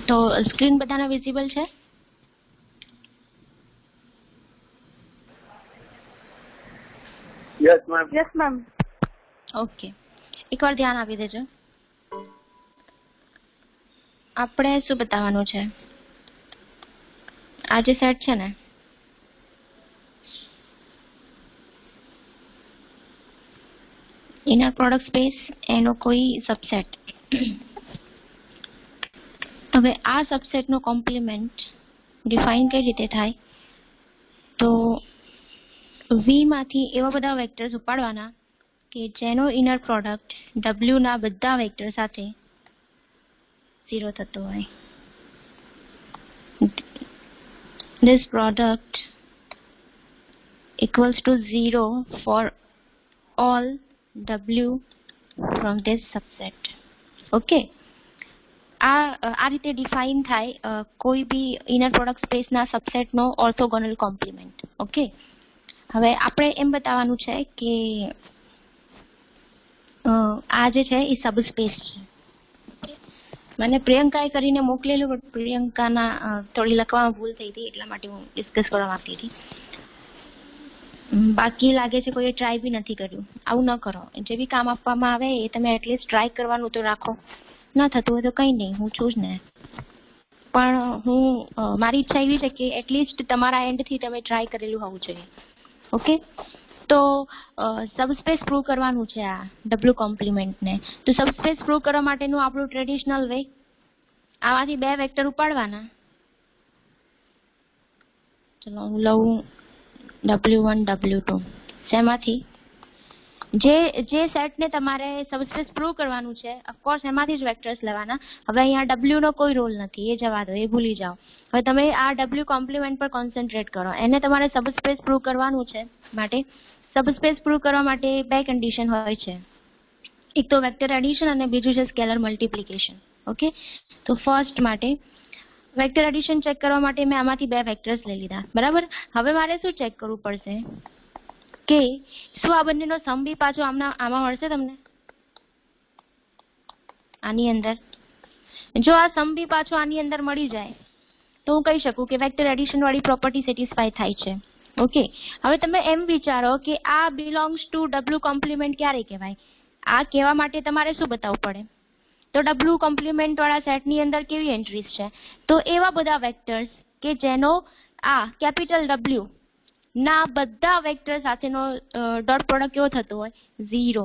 તો સ્ક્રીન બધાને વિઝિબલ છે? Yes ma'am. Yes ma'am. Okay, એકવાર ધ્યાન આપી દેજો. આપણે શું બતાવવાનું છે? આ જે સેટ છે ને, ઇનર પ્રોડક્ટ સ્પેસ એનો કોઈ સબસેટ. હવે આ સબસેટનો કોમ્પ્લિમેન્ટ ડિફાઇન કઈ રીતે થાય? તો વી માંથી એવા બધા વેક્ટર્સ ઉપાડવાના કે જેનો ઇનર પ્રોડક્ટ W ના બધા વેક્ટર સાથે 0 થતો હોય. This product equals to 0 for all W from this subset. Okay. આ રીતે ડિફાઇન થાય કોઈ બી ઇનર પ્રોડક્ટ સ્પેસના સબસેટનો ઓર્થોગોનલ કોમ્પ્લિમેન્ટ. ઓકે, હવે આપણે એમ બતાવવાનું છે કે આ જે છે એ સબસ્પેસ છે. મને પ્રિયંકાએ કરીને મોકલેલું, બટ પ્રિયંકાના થોડી લખવામાં ભૂલ થઈ હતી, એટલા માટે હું ડિસ્કસ કરવા માંગતી હતી. બાકી લાગે છે કોઈએ ટ્રાય બી નથી કર્યું. આવું ન કરો. જે બી કામ આપવામાં આવે એ તમે એટલીસ્ટ ટ્રાય કરવાનું તો રાખો. ના થતું હોય તો કંઈ નહીં, હું છું જ ને. પણ હું મારી ઈચ્છા એવી છે કે એટલીસ્ટ તમારા એન્ડથી તમે ટ્રાય કરેલું હોવું જોઈએ. ઓકે, તો સબસ્પેસ પ્રૂવ કરવાનું છે આ ડબલ્યુ કોમ્પ્લિમેન્ટને. તો સબસ્પેસ પ્રૂવ કરવા માટેનું આપણું ટ્રેડિશનલ વે, આમાંથી બે વેક્ટર ઉપાડવાના. ચલો હું લઉં W1 W2. શેમાંથી? જે સેટને તમારે સબસ્પેસ પ્રૂવ કરવાનું છે, ઓફકોર્સ એમાંથી જ વેક્ટર્સ લેવાના. હવે અહીંયા W નો કોઈ રોલ નથી, એ જવા દો, એ ભૂલી જાઓ. હવે તમે આ W કોમ્પ્લિમેન્ટ પર કોન્સન્ટ્રેટ કરો. એને તમારે સબસ્પેસ પ્રૂવ કરવાનું છે. માટે સબસ્પેસ પ્રૂવ કરવા માટે બે કન્ડિશન હોય છે. એક તો વેક્ટર એડિશન અને બીજું છે સ્કેલર મલ્ટિપ્લિકેશન. ઓકે, તો ફર્સ્ટ માટે વેક્ટર એડિશન ચેક કરવા માટે મેં આમાંથી બે વેક્ટર્સ લઈ લીધા. બરાબર. હવે મારે શું ચેક કરવું પડશે કે શું આ બંનેનો સમ બી પાછો આમાં મળશે તમને આની અંદર? જો આ સમ બી પાછો આની અંદર મળી જાય તો હું કહી શકું કે વેક્ટર એડિશન વાળી પ્રોપર્ટી સેટિસ્ફાય થાય છે. ઓકે, હવે તમે એમ વિચારો કે આ બિલોંગ્સ ટુ W કોમ્પ્લિમેન્ટ ક્યારે કહેવાય? આ કહેવા માટે તમારે શું બતાવવું પડે? તો W કોમ્પ્લિમેન્ટ વાળા સેટની અંદર કેવી એન્ટ્રીઝ છે? તો એવા બધા વેક્ટર્સ કે જેનો આ કેપિટલ W ના બધા વેક્ટર સાથેનો ડોટ પ્રોડક્ટ કેવો થતો હોય? 0.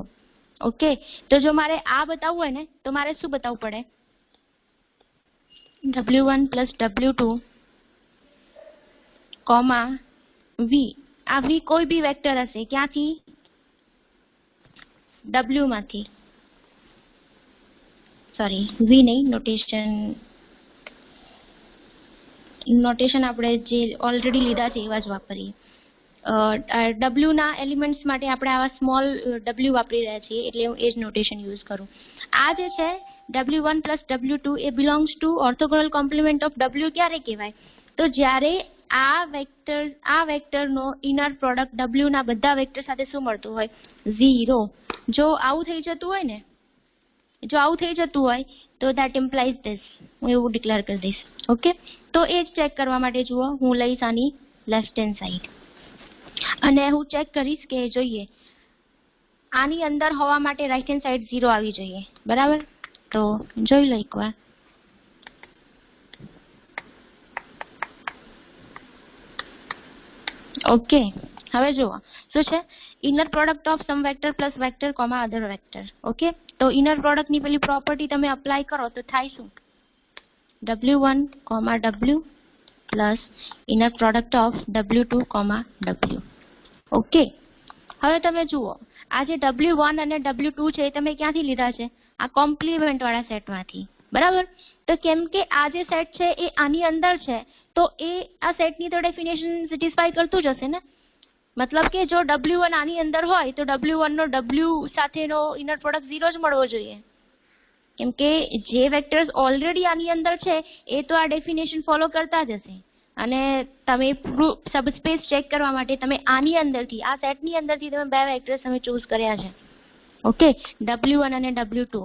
ઓકે, તો જો મારે આ બતાવવું હોય ને તો મારે શું બતાવવું પડે? W1 plus W2 comma V. આ V કોઈ બી વેક્ટર હશે, ક્યાંથી? W માંથી. સોરી, V નહીં, નોટેશન આપણે જે ઓલરેડી લીધા છે એવા જ વાપરીએ. W ના એલિમેન્ટ્સ માટે આપણે આવા સ્મોલ W વાપરી રહ્યા છીએ, એટલે હું એ જ નોટેશન યુઝ કરું. આ જે છે W1 plus W2 A belongs to orthogonal complement of W ક્યારે કહેવાય? તો જ્યારે આ વેક્ટરનો ઇનર પ્રોડક્ટ W ના બધા વેક્ટર સાથે શું મળતું હોય? 0. જો આવું થઈ જતું હોય તો ધેટ ઇમ્પ્લાઇઝ ધીસ. હું એવું ડિક્લેર કરી દઈશ. ઓકે, તો એ જ ચેક કરવા માટે જુઓ, હું લઈશ આની લેફ્ટ હેન્ડ સાઈડ અને હું ચેક કરીશ કે જોઈએ આની અંદર હોવા માટે રાઈટ હેન્ડ સાઈડ 0 આવી જોઈએ. બરાબર, તો જોઈ લો એકવાર. ઓકે, હવે જુઓ શું છે? Inner product of sum vector plus vector comma other vector. Okay, તો ઇનર પ્રોડક્ટની પેલી પ્રોપર્ટી તમે અપ્લાય કરો તો થાય શું? W1 W plus inner product of W2 W. Okay, હવે તમે જુઓ આ જે W1 અને W2 છે એ તમે ક્યાંથી લીધા છે? આ કોમ્પ્લિમેન્ટ વાળા સેટમાંથી. બરાબર, તો કેમ કે આ જે સેટ છે એ આની અંદર છે, તો એ આ સેટની તો ડેફિનેશન સેટિસ્ફાય કરતું જ હશે ને. મતલબ કે જો W1 આની અંદર હોય તો W1 નો W સાથેનો ઇનર પ્રોડક્ટ 0 જ મળવો જોઈએ, કેમ કે જે વેક્ટર્સ ઓલરેડી આની અંદર છે એ તો આ ડેફિનેશન ફોલો કરતા જ હશે. અને તમે સબસ્પેસ ચેક કરવા માટે તમે આની અંદરથી, આ સેટની અંદરથી તમે બે વેક્ટર્સ તમે ચૂઝ કર્યા છે. ઓકે, W1 અને W2.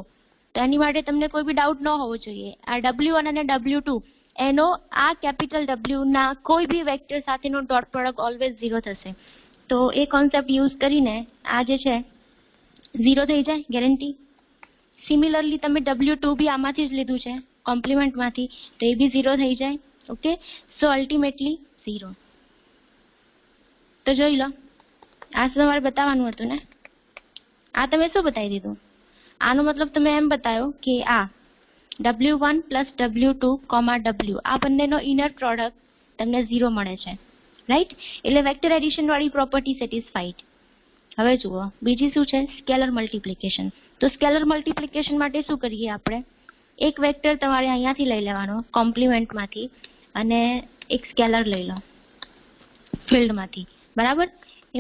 તો એની માટે તમને કોઈ બી ડાઉટ ન હોવો જોઈએ. આ W1 અને W2 એનો આ કેપિટલ W ના કોઈ બી વેક્ટર સાથેનો ડોટ પ્રોડક્ટ ઓલવેઝ 0 થશે. તો એ કોન્સેપ્ટ યુઝ કરીને આ જે છે 0 થઈ જાય ગેરંટી. સિમિલરલી તમે W2 બી આમાંથી જ લીધું છે કોમ્પ્લિમેન્ટમાંથી, તો એ બી 0 થઈ જાય. ઓકે, સો અલ્ટિમેટલી 0. તો જોઈ લો, આ તમારે બતાવવાનું હતું ને, આ તમે શું બતાવી દીધું? આનો મતલબ તમે એમ બતાવ્યો કે આ W1 પ્લસ W2 W આ બંનેનો ઇનર પ્રોડક્ટ તમને 0 મળે છે, રાઈટ? એટલે વેક્ટર એડિશન વાળી પ્રોપર્ટી સેટિસ્ફાઈડ. હવે જુઓ બીજી શું છે, સ્કેલર મલ્ટિપ્લિકેશન. તો સ્કેલર મલ્ટિપ્લિકેશન માટે શું કરીએ આપણે? એક વેક્ટર તમારે અહીંયાથી લઈ લેવાનો કોમ્પ્લિમેન્ટમાંથી અને એક સ્કેલર લઈ લો ફિલ્ડમાંથી, બરાબર?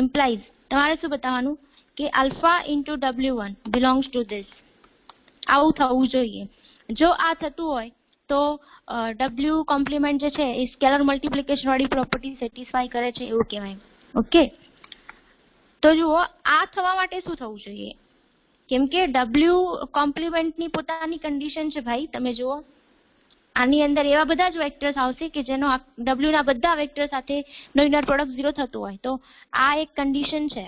ઇમ્પ્લાઇઝ તમારે શું બતાવવાનું કે alpha into W1 belongs to this. આવું થવું જોઈએ. જો આ થતું હોય તો W કોમ્પ્લિમેન્ટ જે છે એ સ્કેલર મલ્ટિપ્લિકેશન વાળી પ્રોપર્ટી સેટિસ્ફાઈ કરે છે એવું કહેવાય. ઓકે, તો જુઓ આ થવા માટે શું થવું જોઈએ? કેમ કે W કોમ્પ્લિમેન્ટની પોતાની કન્ડિશન છે ભાઈ. તમે જુઓ આની અંદર એવા બધા જ વેક્ટર્સ આવશે કે જેનો W ના બધા વેક્ટર સાથે નો ઇનર પ્રોડક્ટ 0 થતું હોય. તો આ એક કન્ડિશન છે.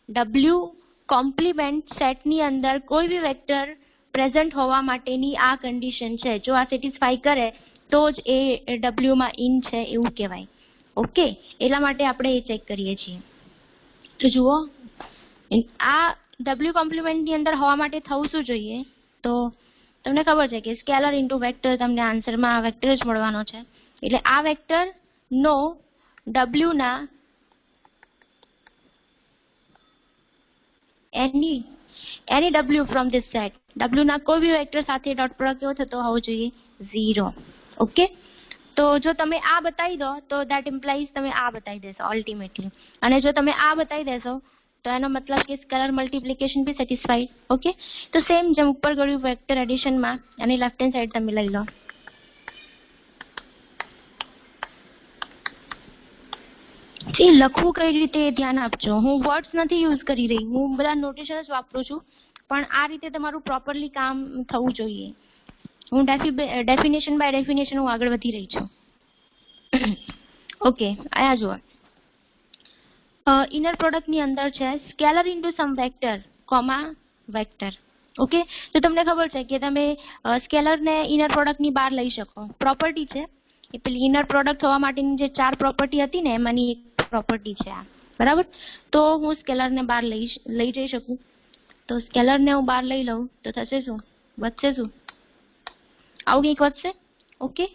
W કોમ્પ્લિમેન્ટ સેટની અંદર કોઈ બી વેક્ટર પ્રેઝન્ટ હોવા માટેની આ કન્ડિશન છે. જો આ સેટિસ્ફાઈ કરે તો જ એ W માં ઇન છે એવું કહેવાય. ઓકે, એટલા માટે આપણે એ ચેક કરીએ છીએ. તો જુઓ આ W કોમ્પ્લિમેન્ટની અંદર હોવા માટે થવું શું જોઈએ? તો તમને ખબર છે કે સ્કેલર ઇન્ટુ વેક્ટર, તમને આન્સરમાં આ વેક્ટર જ મળવાનો છે. એટલે આ વેક્ટર નો W ના એની W from this set, W ના કોઈ બી વેક્ટર સાથે ડોટ પ્રોડક્ટ કેવો થતો હોવો જોઈએ? 0. ઓકે, તો જો તમે આ બતાવી દો તો ધેટ ઇમ્પ્લાઇઝ તમે આ બતાવી દેશો અલ્ટિમેટલી. અને જો તમે આ બતાવી દેશો તો એનો મતલબ કે સ્કેલર મલ્ટિપ્લિકેશન બી સેટિસ્ફાઈડ. ઓકે, તો સેમ જેમ ઉપર ગયું વેક્ટર એડિશનમાં અને લેફ્ટ હેન્ડ સાઈડ તમે લઈ લો. એ લખવું કઈ રીતે ધ્યાન આપજો. હું વર્ડ્સ નથી યુઝ કરી રહી, હું બધા નોટેશન જ વાપરું છું, પણ આ રીતે તમારું પ્રોપરલી કામ થવું જોઈએ. હું ડેફિનેશન બાય ડેફિનેશન હું આગળ વધી રહી છું. ઓકે, આયા જુઓ ઇનર પ્રોડક્ટની અંદર છે સ્કેલર ઇન્ટુ સમ વેક્ટર કોમા વેક્ટર. ઓકે, તો તમને ખબર છે કે તમે સ્કેલરને ઇનર પ્રોડક્ટની બહાર લઈ શકો. પ્રોપર્ટી છે એ પેલી ઇનર પ્રોડક્ટ થવા માટેની જે 4 પ્રોપર્ટી હતી ને એમાંની એક પ્રોપર્ટી છે આ, બરાબર? તો હું સ્કેલરને બહાર લઈ જઈ શકું. તો સ્કેલરને હું બહાર લઈ લઉં તો થશે શું? વધશે શું? આવું કંઈક વધશે. ઓકે,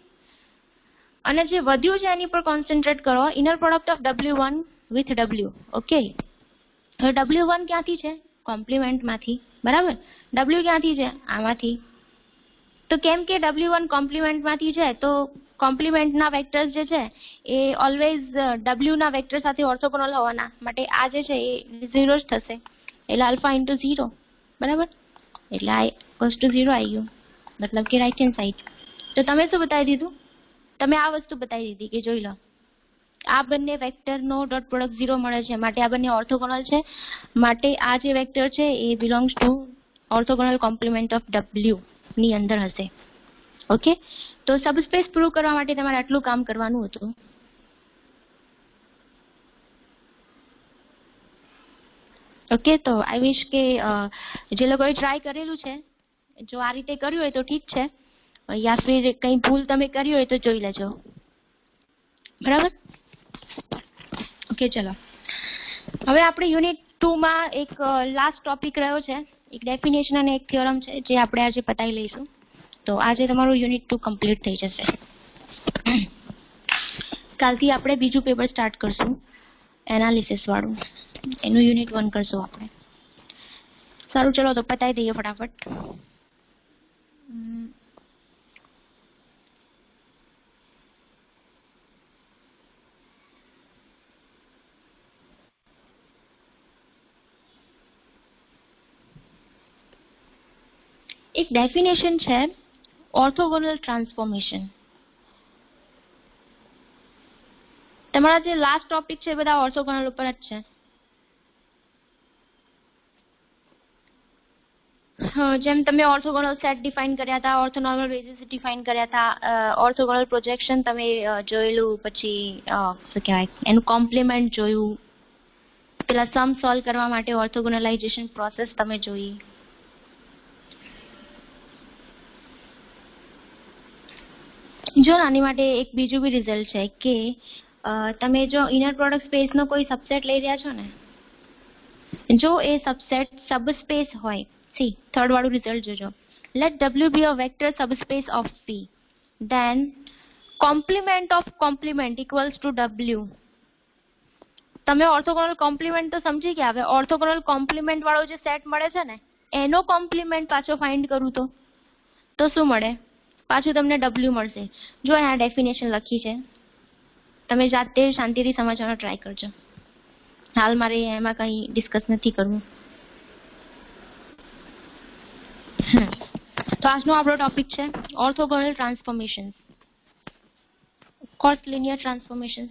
અને જે વધ્યું છે એની પર કોન્સન્ટ્રેટ કરો. Inner product of W1 with W. Okay, હવે W1 ક્યાંથી છે? કોમ્પ્લિમેન્ટમાંથી, બરાબર? W ક્યાંથી છે? આમાંથી. તો કેમ કે W1 કોમ્પ્લિમેન્ટમાંથી છે તો કોમ્પ્લિમેન્ટના વેક્ટર્સ જે છે એ ઓલવેઝ W ના વેક્ટર સાથે ઓર્થોગોનલ હોવાના માટે આ જે છે એ 0 જ થશે. એટલે આલ્ફા ઇન્ટુ 0, બરાબર? એટલે આ વસ્તુ 0 આવી ગયું, મતલબ કે રાઈટ હેન્ડ સાઈડ. તો તમે શું બતાવી દીધું? તમે આ વસ્તુ બતાવી દીધી કે જોઈ લો આ બંને વેક્ટરનો ડોટ પ્રોડક્ટ 0 મળે છે, માટે આ બંને ઓર્થોગોનલ છે, માટે આ જે વેક્ટર છે એ belongs to orthogonal complement of W ની અંદર હશે. ઓકે, તો સબસ્પેસ પ્રૂવ કરવા માટે તમારે આટલું કામ કરવાનું હતું. ઓકે, તો આઈ વિશ કે જે લોકોએ ટ્રાય કરેલું છે જો આ રીતે કર્યું હોય તો ઠીક છે, યા ફિર કંઈ ભૂલ તમે કરી હોય તો જોઈ લેજો, બરાબર? ઓકે, ચલો હવે આપણે યુનિટ 2 માં એક લાસ્ટ ટોપિક રહ્યો છે, એક ડેફિનેશન અને એક થિયોરમ છે જે આપણે આજે પતાવી લઈશું. તો આજે તમારું યુનિટ 2 કમ્પ્લીટ થઈ જશે. કાલથી આપણે બીજું પેપર સ્ટાર્ટ કરશું એનાલિસિસ વાળું, એનું યુનિટ 1 કરશું આપણે. સારું, ચલો તો પતાવી દઈએ ફટાફટ. એક ડેફિનેશન છે ઓર્થોગોનલ ટ્રાન્સફોર્મેશન. તમારા જે લાસ્ટ ટોપિક છે બધા ઓર્થોગોનલ ઉપર જ છે. જેમ તમે ઓર્થોગોનલ સેટ ડિફાઇન કર્યા હતા, ઓર્થોનોર્મલ બેઝિસ ડિફાઇન કર્યા હતા, ઓર્થોગોનલ પ્રોજેક્શન તમે જોયેલું, પછી શું કહેવાય એનું કોમ્પ્લિમેન્ટ જોયું, પેલા સમ સોલ્વ કરવા માટે ઓર્થોગોનલાઇઝેશન પ્રોસેસ તમે જોઈ. જો આની માટે એક બીજું બી રિઝલ્ટ છે કે તમે જો ઇનર પ્રોડક્ટ સ્પેસનો કોઈ સબસેટ લઈ રહ્યા છો ને, જો એ સબસેટ સબસ્પેસ હોય, સી થર્ડ વાળું રિઝલ્ટ જોજો. Let W be a vector subspace of V, then complement of complement equals to W. તમે ઓર્થોગોનલ કોમ્પ્લિમેન્ટ તો સમજી ગયા. હવે ઓર્થોગોનલ કોમ્પ્લિમેન્ટ વાળો જે સેટ મળે છે ને, એનો કોમ્પ્લિમેન્ટ પાછો ફાઇન્ડ કરું તો શું મળે? પાછું તમને W મળશે. જો અહીંયા ડેફિનેશન લખી છે, તમે જાતે શાંતિથી સમજવાનો ટ્રાય કરજો. હાલ મારે એમાં કંઈ ડિસ્કસ નથી કરવું. તો આજનો આપણો ટોપિક છે orthogonal transformation. Course linear transformation.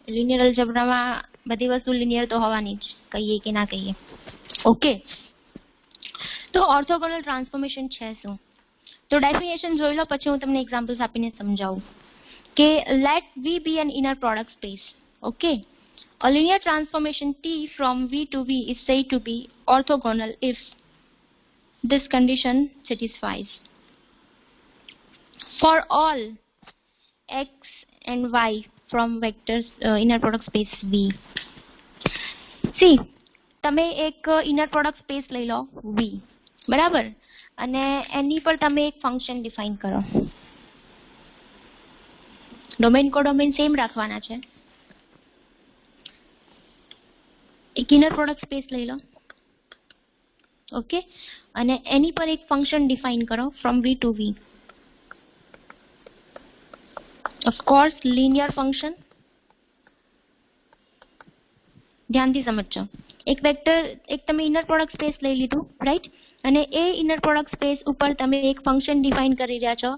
Linear અલ્જબ્રામાં બધી વસ્તુ લિનિયર તો હોવાની જ, કહીએ કે ના કહીએ. ઓકે, તો ઓર્થોગોનલ ટ્રાન્સફોર્મેશન છે શું? તો ડેફિનેશન જોઈ લો, પછી હું તમને એક્ઝામ્પલ્સ આપીને સમજાવું કે late V be an inner product space. Okay, a linear transformation T from V to V is said to be orthogonal if this condition satisfies for all x and y from vectors inner product space V. See, તમે એક inner product space લઈ લો V, બરાબર, અને એની પર તમે એક function define કરો. ડોમેન કોડોમેન સેમ રાખવાના છે. એક ઇનર પ્રોડક્ટ સ્પેસ લઈ લો, ઓકે, અને એની પર એક ફંક્શન ડિફાઇન કરો from V to V. Of course linear function. ધ્યાનથી સમજજો. એક વેક્ટર, એક તમે ઇનર પ્રોડક્ટ સ્પેસ લઈ લીધું, રાઈટ, અને એ ઇનર પ્રોડક્ટ સ્પેસ ઉપર તમે એક ફંક્શન ડિફાઇન કરી રહ્યા છો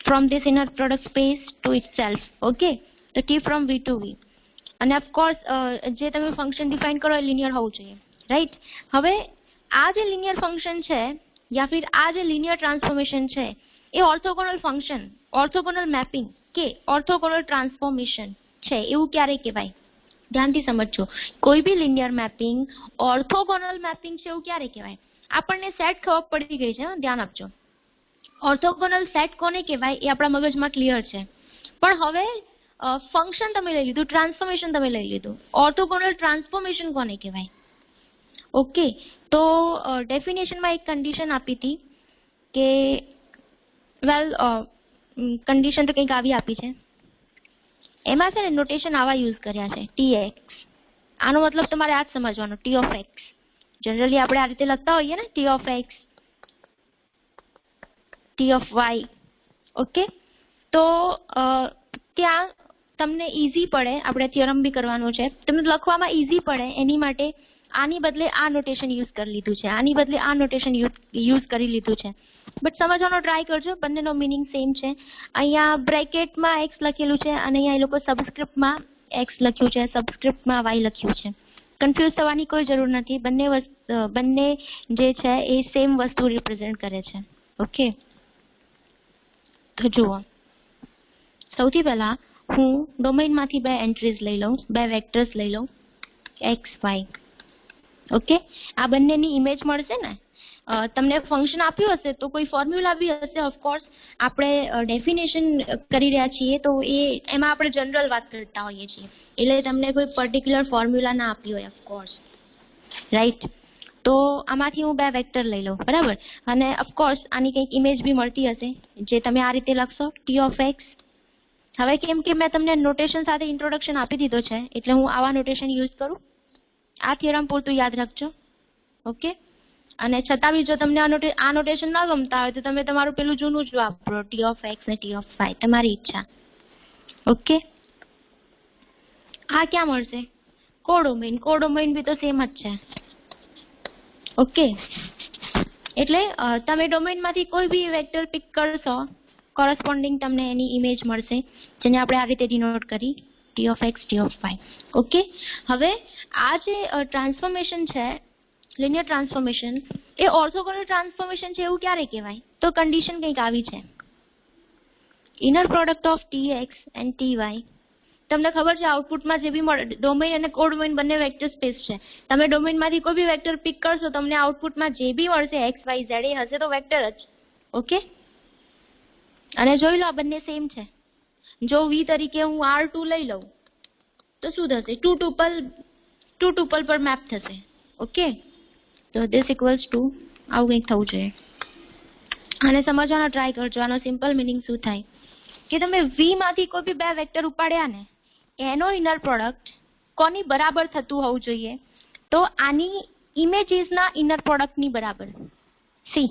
from this inner product space to itself. Okay, તો T from V to V. અને ઓફકોર્સ જે તમે ફંક્શન ડિફાઇન કરો એ લિનિયર હોવું જોઈએ, રાઈટ. હવે આ જે લિનિયર ફંક્શન છે યા ફિર આ જે લિનિયર ટ્રાન્સફોર્મેશન છે એ ઓર્થોગોનલ ફંક્શન, ઓર્થોગોનલ મેપિંગ કે ઓર્થોગોનલ ટ્રાન્સફોર્મેશન છે એવું ક્યારે કહેવાય? ધ્યાનથી સમજજો. કોઈ બી લિનિયર મેપિંગ ઓર્થોગોનલ મેપિંગ છે એવું ક્યારે કહેવાય? આપણને સેટ ખબર પડી ગઈ છે, ધ્યાન આપજો. ઓર્થોગોનલ સેટ કોને કહેવાય એ આપણા મગજમાં ક્લિયર છે. પણ હવે ફંક્શન તમે લઈ લીધું, ટ્રાન્સફોર્મેશન તમે લઈ લીધું, ઓર્થોગોનલ ટ્રાન્સફોર્મેશન કોને કહેવાય? ઓકે, તો ડેફિનેશનમાં એક કન્ડિશન આપી હતી કે વેલ, કન્ડિશન તો કંઈક આવી આપી છે. એમાં છે ને નોટેશન આવા યુઝ કર્યા છે, TX. આનો મતલબ તમારે આ જ સમજવાનો, T of X. જનરલી આપણે આ રીતે લખતા હોઈએ ને, T of X, T of Y. Okay, તો ત્યાં તમને ઇઝી પડે, આપણે થિયરમ બી કરવાનું છે, તમને લખવામાં ઇઝી પડે એની માટે આની બદલે આ નોટેશન યુઝ કરી લીધું છે, આની બદલે આ નોટેશન યુઝ કરી લીધું છે. બટ સમજવાનો ટ્રાય કરજો, બંનેનો મિનિંગ સેમ છે. અહીંયા બ્રેકેટમાં X લખેલું છે અને અહીંયા એ લોકો સબસ્ક્રિપ્ટમાં X લખ્યું છે, સબસ્ક્રિપ્ટમાં Y લખ્યું છે. કન્ફ્યુઝ થવાની કોઈ જરૂર નથી. બંને જે છે એ સેમ વસ્તુ રિપ્રેઝેન્ટ કરે છે. ઓકે, તો જુઓ, સૌથી પહેલા હું ડોમેઇનમાંથી બે એન્ટ્રીઝ લઈ લઉં, બે વેક્ટર્સ લઈ લઉં, X, Y. ઓકે, આ બંનેની ઇમેજ મળશે ને. તમને ફંક્શન આપ્યું હશે તો કોઈ ફોર્મ્યુલા બી હશે. ઓફકોર્સ આપણે ડેફિનેશન કરી રહ્યા છીએ તો એમાં આપણે જનરલ વાત કરતા હોઈએ છીએ, એટલે તમને કોઈ પર્ટિક્યુલર ફોર્મ્યુલા ના આપી હોય, ઓફકોર્સ, રાઈટ. તો આમાંથી હું બે વેક્ટર લઈ લઉં, બરાબર, અને ઓફકોર્સ આની કંઈક ઇમેજ બી મળતી હશે જે તમે આ રીતે લખશો, T of X. હવે કેમ કે મેં તમને નોટેશન સાથે ઇન્ટ્રોડક્શન આપી દીધો છે એટલે હું આવા નોટેશન યુઝ કરું. આ થિયરમ પૂરતું યાદ રાખજો. ઓકે, અને છતાં બી જો તમને આ નોટેશન ન ગમતા હોય તો તમે તમારું પેલું જૂનું જ વાપરો, T of X ને T of Y, તમારી ઈચ્છા. ઓકે, આ ક્યાં મળશે? કોડોમેઇન. કોડોમેઇન બી તો સેમ જ છે. ઓકે, એટલે તમે ડોમેઇનમાંથી કોઈ બી વેક્ટર પિક કરશો, કોરસ્પોન્ડિંગ તમને એની ઇમેજ મળશે, જેને આપણે આ રીતે ડિનોટ કરી, T of X, T of Y. Okay, હવે આ જે ટ્રાન્સફોર્મેશન છે લિનિયર ટ્રાન્સફોર્મેશન એ ઓર્થોગોનલ ટ્રાન્સફોર્મેશન છે એવું ક્યારે કહેવાય? તો કન્ડિશન કંઈક આવી છે, inner product of tx and ty. તમને ખબર છે આઉટપુટમાં જે બી ડોમેઇન અને કોડોમેઇન બંને વેક્ટર સ્પેસ છે. તમે ડોમેઇનમાંથી કોઈ બી વેક્ટર પિક કરશો, તમને આઉટપુટમાં જે બી મળશે x y z એ હશે તો વેક્ટર જ. ઓકે, અને જોઈ લો આ બંને સેમ છે. જો v તરીકે હું r2 લઈ લઉં તો શું થશે? ટુ ટુપલ પર મેપ થશે. ઓકે, તો ધીસ ઇક્વલ્સ ટુ આવું કંઈક થવું જોઈએ. આને સમજવાનો ટ્રાય કરજો. આનો સિમ્પલ મિનિંગ શું થાય કે તમે v માંથી કોઈ બી બે વેક્ટર ઉપાડ્યા ને, એનો ઇનર પ્રોડક્ટ કોની બરાબર થતું હોવું જોઈએ? તો આની ઇમેજીસના ઇનર પ્રોડક્ટની બરાબર. સી,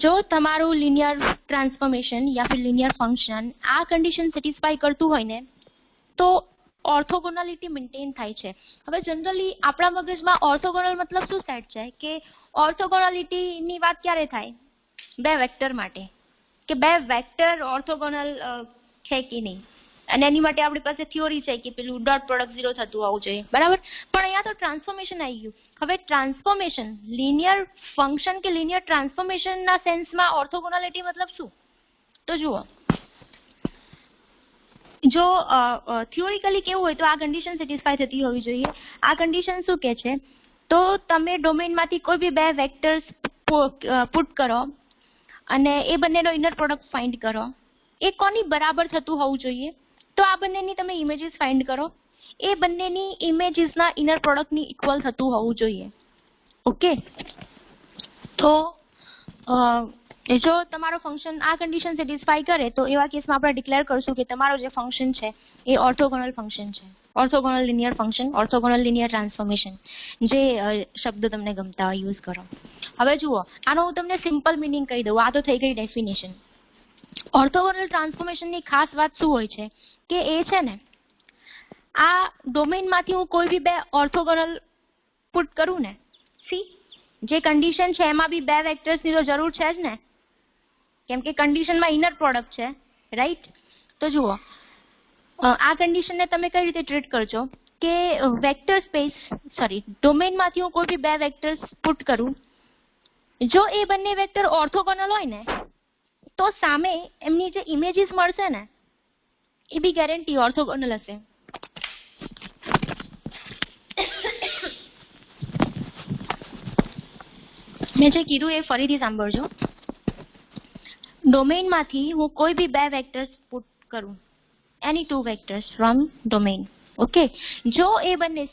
જો તમારું લિનિયર ટ્રાન્સફોર્મેશન યા ફિર લિનિયર ફંક્શન આ કન્ડિશન સેટિસ્ફાઈ કરતું હોય ને તો ઓર્થોગોનાલિટી મેન્ટેન થાય છે. હવે જનરલી આપણા મગજમાં ઓર્થોગોનલ મતલબ શું સેટ છે કે ઓર્થોગોનાલિટીની વાત ક્યારે થાય? બે વેક્ટર માટે, કે બે વેક્ટર ઓર્થોગોનલ છે કે નહીં, અને એની માટે આપણી પાસે થિયોરી છે કે પેલું ડોટ પ્રોડક્ટ 0 થતું આવવું જોઈએ, બરાબર. પણ અહીંયા તો ટ્રાન્સફોર્મેશન આવી ગયું. હવે ટ્રાન્સફોર્મેશન લિનિયર ફંક્શન કે લિનિયર ટ્રાન્સફોર્મેશનના સેન્સમાં ઓર્થોગોનાલિટી મતલબ શું? તો જુઓ, જો થિયોરિકલી કેવું હોય તો આ કન્ડિશન સેટિસ્ફાઈ થતી હોવી જોઈએ. આ કન્ડિશન શું કહે છે? તો તમે ડોમેઇનમાંથી કોઈ બી બે વેક્ટર્સ પુટ કરો અને એ બંનેનો ઇનર પ્રોડક્ટ ફાઇન્ડ કરો. એ કોની બરાબર થતું હોવું જોઈએ? તો આ બંનેની તમે ઇમેજીસ ફાઇન્ડ કરો, એ બંનેની ઇમેજીસના ઇનર પ્રોડક્ટની ઇક્વલ થતું હોવું જોઈએ. ઓકે, તો જો તમારો ફંક્શન આ કન્ડિશન સેટિસ્ફાઈ કરે તો એવા કેસમાં આપણે ડિક્લેર કરશું કે તમારો જે ફંક્શન છે એ ઓર્થોગોનલ ફંક્શન છે. Orthogonal linear function, orthogonal linear transformation, જે શબ્દ તમને ગમતા હોય યુઝ કરો. હવે જુઓ, આનો હું તમને સિમ્પલ મિનિંગ કહી દઉં. આ તો થઈ ગઈ ડેફિનેશન. ઓર્થોગોનલ ટ્રાન્સફોર્મેશનની ખાસ વાત શું હોય છે કે એ છે ને, આ ડોમેઇનમાંથી હું કોઈ બી બે ઓર્થોગોનલ પુટ કરું ને, સી જે કન્ડિશન છે એમાં બી બે વેક્ટર્સની તો જરૂર છે જ ને, કેમ કે કન્ડિશનમાં ઇનર પ્રોડક્ટ છે, રાઈટ? તો જુઓ, આ કન્ડિશનને તમે કઈ રીતે ટ્રીટ કરજો કે વેક્ટર સ્પેસ ડોમેઇનમાંથી હું કોઈ બી બે વેક્ટર્સ પુટ કરું, જો એ બંને વેક્ટર ઓર્થોગોનલ હોય ને તો સામે એમની જે ઇમેજીસ મળશે ને એ બી ગેરંટી ઓર્થોગોનલ હશે. મેં જે કીધું એ ફરીથી સાંભળજો. ડોમેઇનમાંથી હું કોઈ બી બે વેક્ટર્સ પુટ કરું, એની two vectors from domain. Okay, જો એ બંને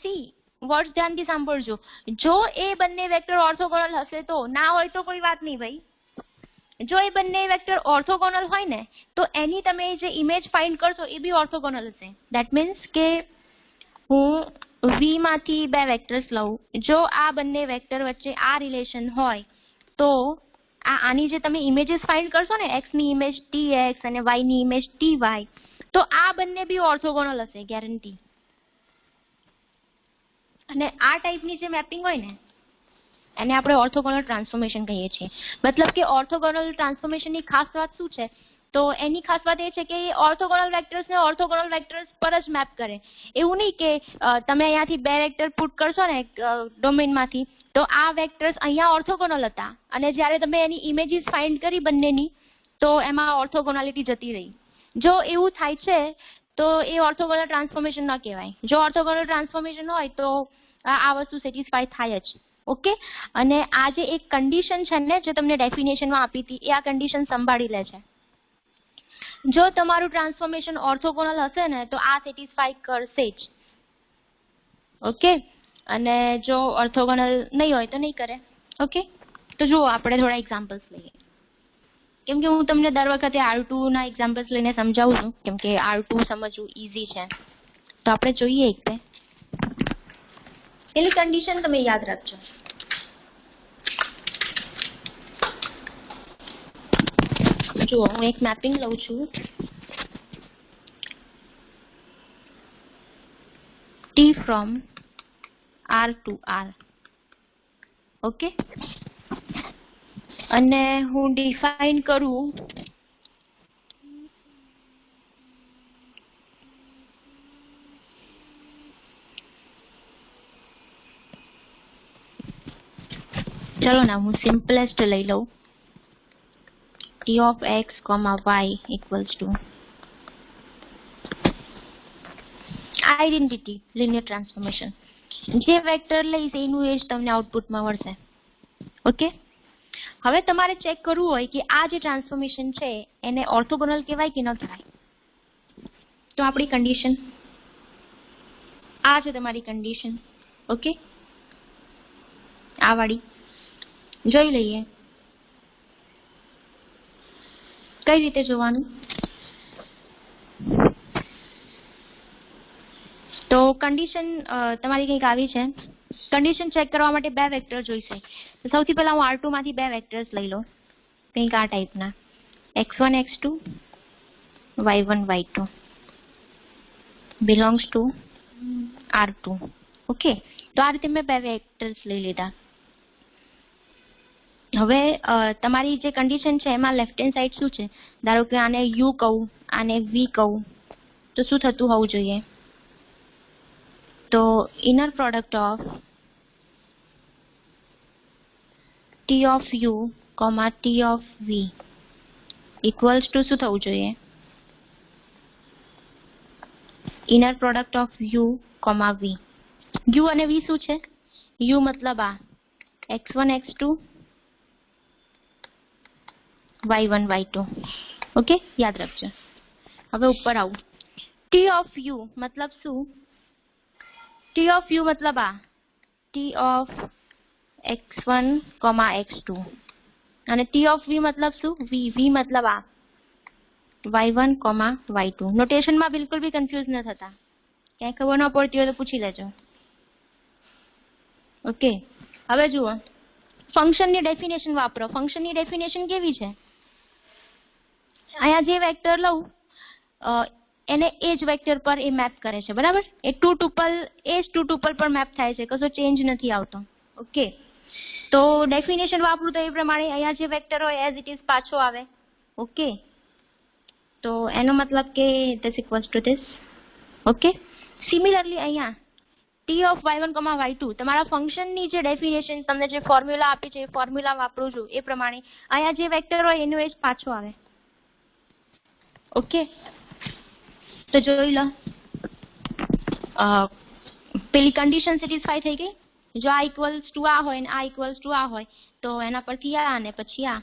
વર્ડ ધ્યાનથી સાંભળજો, જો એ બંને વેક્ટર ઓર્થોગોનલ હશે તો, ના હોય તો કોઈ વાત નહીં ભાઈ. જો એ બંને વેક્ટર ઓર્થોગોનલ હોય ને તો એની તમે જે ઇમેજ ફાઇન્ડ કરશો એ બી ઓર્થોગોનલ હશે. ધેટ મીન્સ કે હું v માંથી બે વેક્ટર્સ લઉં, જો આ બંને વેક્ટર વચ્ચે આ રિલેશન હોય તો આની જે તમે ઇમેજીસ ફાઇન્ડ કરશો ને, x ની ઇમેજ tx અને y ની ઇમેજ ty, તો આ બંને બી ઓર્થોગોનલ હશે, ગેરંટી. અને આ ટાઈપની જે મેપિંગ હોય ને એને આપણે ઓર્થોગોનલ ટ્રાન્સફોર્મેશન કહીએ છીએ. મતલબ કે ઓર્થોગોનલ ટ્રાન્સફોર્મેશનની ખાસ વાત શું છે? તો એની ખાસ વાત એ છે કે એ ઓર્થોગોનલ વેક્ટર્સને ઓર્થોગોનલ વેક્ટર્સ પર જ મેપ કરે. એવું નહીં કે તમે અહીંયાથી બે વેક્ટર પુટ કરશો ને ડોમેઇનમાંથી તો આ વેક્ટર્સ અહીંયા ઓર્થોગોનલ હતા અને જ્યારે તમે એની ઇમેજીસ ફાઇન્ડ કરી બંનેની તો એમાં ઓર્થોગોનાલિટી જતી રહી. જો એવું થાય છે તો એ ઓર્થોગોનલ ટ્રાન્સફોર્મેશન ન કહેવાય. જો ઓર્થોગોનલ ટ્રાન્સફોર્મેશન હોય તો આ વસ્તુ સેટિસ્ફાય થાય જ. ઓકે, અને આ જે એક કન્ડિશન છે ને જે તમને ડેફિનેશનમાં આપી હતી એ આ કન્ડિશન સંભાળી લે છે. જો તમારું ટ્રાન્સફોર્મેશન ઓર્થોગોનલ હશે ને તો આ સેટિસ્ફાઈ કરશે જ. ઓકે, અને જો ઓર્થોગોનલ નહીં હોય તો નહીં કરે. ઓકે, તો જુઓ આપણે થોડા એક્ઝામ્પલ્સ લઈએ, કેમ કે હું તમને દર વખતે R2 ના એક્ઝામ્પલ્સ લઈને સમજાવું છું, કેમ કે R2 સમજવું ઇઝી છે. તો આપણે જોઈએ એક બે એની કન્ડિશન તમે યાદ રાખજો. જુઓ, હું એક મેપિંગ લઉં છું, T from R to R. Okay, અને હું ડિફાઇન કરું चलो ना हूँ सिम्पलेस्ट लई लઉં t of x, y equals to identity linear transformation. જે વેક્ટર લઈશ એનું એ જ તમને આઉટપુટમાં મળશે. ઓકે, હવે તમારે ચેક કરવું હોય કે આ જે ટ્રાન્સફોર્મેશન છે એને ઓર્થોગોનલ કહેવાય કે ન કહેવાય. તો આપણી કન્ડિશન આ છે, તમારી કન્ડિશન. ઓકે, આ વાળી જોઈ લઈએ કઈ રીતે જોવાનું. તો કન્ડિશન તમારી કંઈક આવી છે. કન્ડિશન ચેક કરવા માટે બે વેક્ટર જોઈશે. તો સૌથી પહેલા હું R2 માંથી બે વેક્ટર્સ લઈ લઉં, કંઈક આ ટાઈપના, x1 x2 y1 y2 belongs to R2. Okay, તો આ રીતે મેં બે વેક્ટર્સ લઈ લીધા. હવે તમારી જે કન્ડિશન છે એમાં લેફ્ટ હેન્ડ સાઈડ શું છે? ધારો કે આને u કહું, આને v કહું, તો શું થતું હોવું જોઈએ? તો inner product of t of u, t of v equals to શું થવું જોઈએ? Inner product of u, v. u અને v શું છે? u મતલબ આ x1 x2 y1 y2. Okay, યાદ રાખજો. હવે ઉપર આવું. t of u મતલબ શું? t of u મતલબ આ t of x1 x2 અને t of v મતલબ શું? v મતલબ આ y1 y2. નોટેશનમાં બિલકુલ બી કન્ફ્યુઝ ન થતા. ક્યાંય ખબર ન પડતી હોય તો પૂછી લેજો. ઓકે, હવે જુઓ ફંક્શનની ડેફિનેશન વાપરો. ફંક્શનની ડેફિનેશન કેવી છે? અહીંયા જે વેક્ટર લઉં એને એ જ વેક્ટર પર એ મેપ કરે છે, બરાબર? એ ટુ ટુપલ પર મેપ થાય છે, કશો ચેન્જ નથી આવતો. ઓકે, તો ડેફિનેશન વાપરું તો એ પ્રમાણે અહીંયા જે વેક્ટર હોય એઝ ઇટ ઇઝ પાછો આવે. ઓકે, તો એનો મતલબ કે this equals to this. Okay, similarly અહીંયા t of y1 y2 તમારા ફંક્શનની જે ડેફિનેશન તમને જે ફોર્મ્યુલા આપી છે એ ફોર્મ્યુલા વાપરું છું એ પ્રમાણે અહીંયા જે વેક્ટર હોય એનો એ જ પાછો આવે. ઓકે, તો જોઈ લો પેલી કન્ડિશન સેટિસ્ફાઈ થઈ ગઈ. જો આ ઇક્વલ્સ ટુ આ હોય ને આ ઇક્વલ્સ ટુ આ હોય તો એના પરથી આ અને પછી આ,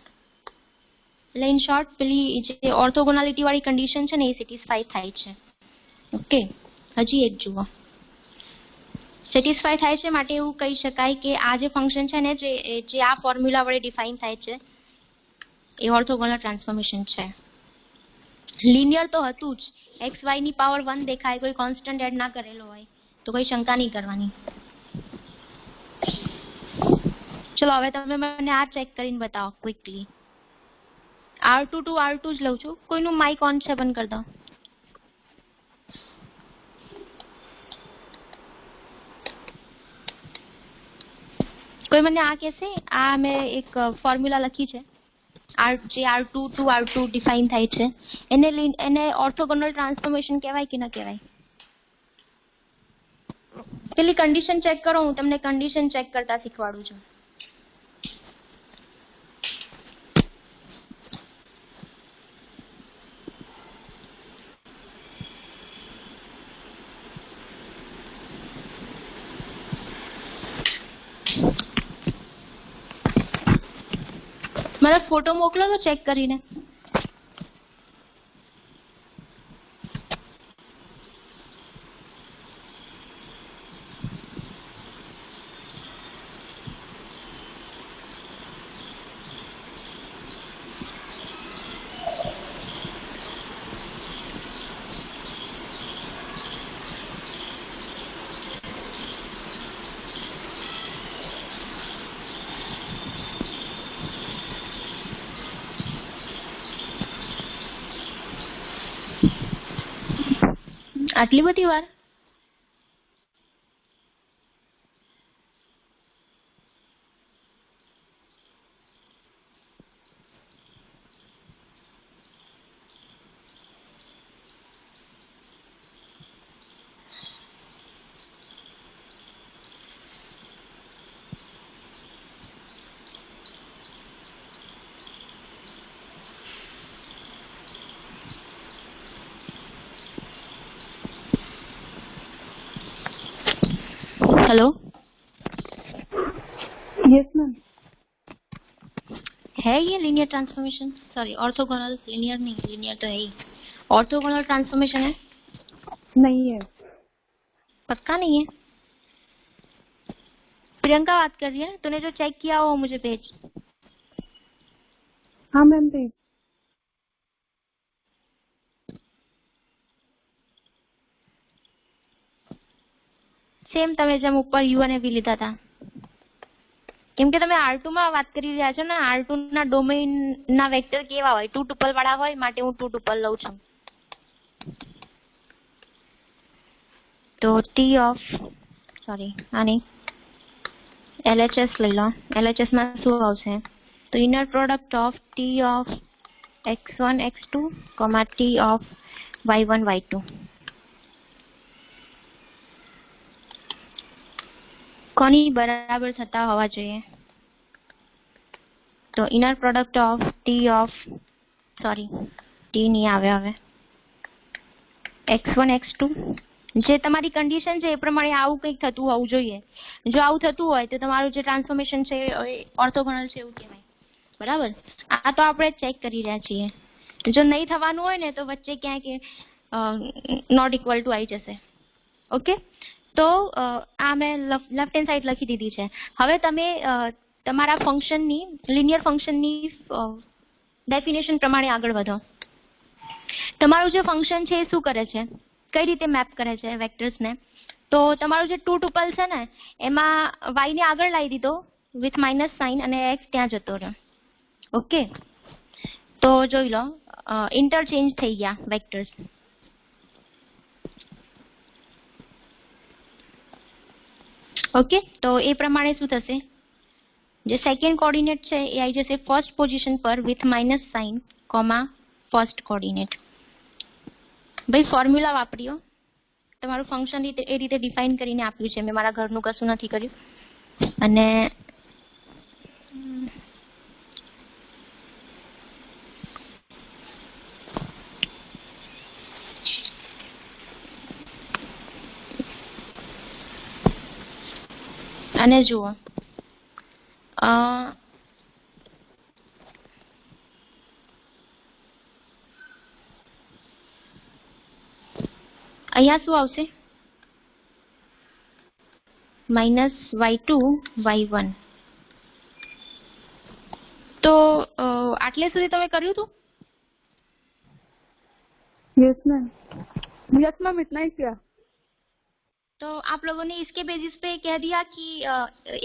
એટલે ઇન શોર્ટ પેલી જે ઓર્થોગોનાલિટી વાળી કન્ડિશન છે ને એ સેટિસ્ફાઈ થાય છે. ઓકે, હજી એક જુઓ. સેટિસ્ફાઈ થાય છે માટે એવું કહી શકાય કે આ જે ફંક્શન છે ને જે આ ફોર્મ્યુલા વડે ડિફાઇન થાય છે એ ઓર્થોગોનલ ટ્રાન્સફોર્મેશન છે. લિનિયર તો હતું જ, એક્સ વાય ની પાવર 1 દેખાય, કોઈ કોન્સ્ટન્ટ એડ ના કરેલો હોય તો કોઈ શંકા નહીં કરવાની. ચલો હવે તમે મને આ ચેક કરીને બતાવો ક્વિકલી. R2 ટુ R2 જ લઉં છું. કોઈનું માઇક ઓન છે? બંધ કરી દો. કોઈ મને આ કહેશે? આ મેં એક ફોર્મ્યુલા લખી છે જે R2 ટુ R2 ડિફાઇન થાય છે, એને ઓર્થોગોનલ ટ્રાન્સફોર્મેશન કહેવાય કે ન કહેવાય? પેલી કન્ડિશન ચેક કરો, હું તમને કન્ડિશન ચેક કરતા શીખવાડું છું. મને ફોટો મોકલો તો ચેક કરીને. આટલી બધી વાર? Hello, yes ma'am. है ये linear transformation? Sorry, orthogonal, linear नहीं, लीनियर तो है ही। ऑर्थोगोनल ट्रांसफॉर्मेशन है? नहीं है। पक्का नहीं है? प्रियंका बात कर रही है, तूने जो चेक किया वो मुझे भेज। हाँ मैम भेज। સેમ તમે જેમ ઉપર યુ અને વી લીધા હતા, કેમ કે તમે R2 માં વાત કરી રહ્યા છો ને, R2 ના ડોમેઇન ના વેક્ટર કેવા હોય? 2 ટુપલ વાળા હોય, માટે હું 2 ટુપલ લઉં છું. તો T ઓફ, સોરી આની LHS લઈ લો. LHS માં શું આવશે? તો inner product of T of x1 x2, T of y1 y2. કોની બરાબર થતા હોવા જોઈએ? તો inner product of T of, sorry T નહીં આવે હવે, x1 x2, જે તમારી કન્ડિશન છે એ પ્રમાણે આવું કંઈક થતું હોવું જોઈએ. જો આવું થતું હોય તો તમારું જે ટ્રાન્સફોર્મેશન છે એ ઓર્થોગોનલ છે એવું કહેવાય. બરાબર? આ તો આપણે ચેક કરી રહ્યા છીએ. જો નહીં થવાનું હોય ને તો વચ્ચે ક્યાંક નોટ ઇક્વલ ટુ આવી જશે. ઓકે, તો આ મેં લેફ્ટ હેન્ડ સાઈડ લખી દીધી છે. હવે તમે તમારા ફંક્શનની, લિનિયર ફંક્શનની ડેફિનેશન પ્રમાણે આગળ વધો. તમારું જે ફંક્શન છે એ શું કરે છે, કઈ રીતે મેપ કરે છે વેક્ટર્સને? તો તમારું જે 2 ટુપલ છે ને, એમાં y ને આગળ લાવી દીધો વિથ માઇનસ સાઇન અને x ત્યાં જતો રહ્યો. ઓકે, તો જોઈ લો, ઇન્ટરચેન્જ થઈ ગયા વેક્ટર્સ. ઓકે, તો એ પ્રમાણે શું થશે? જે સેકન્ડ કોઓર્ડિનેટ છે એ આવી જશે ફર્સ્ટ પોઝિશન પર with minus sign, first coordinate. ભાઈ ફોર્મ્યુલા વાપર્યો, તમારું ફંક્શન એ રીતે ડિફાઇન કરીને આપ્યું છે. મેં મારા ઘરનું કશું નથી કર્યું. અને અને જુઓ, અહીંયા શું આવશે? Minus y2 y1. तो आटले સુધી તમે કર્યું હતું? Yes ma'am. यस मैम, इतना ही किया। तो आप लोगों ने इसके बेसिस पे कह दिया कि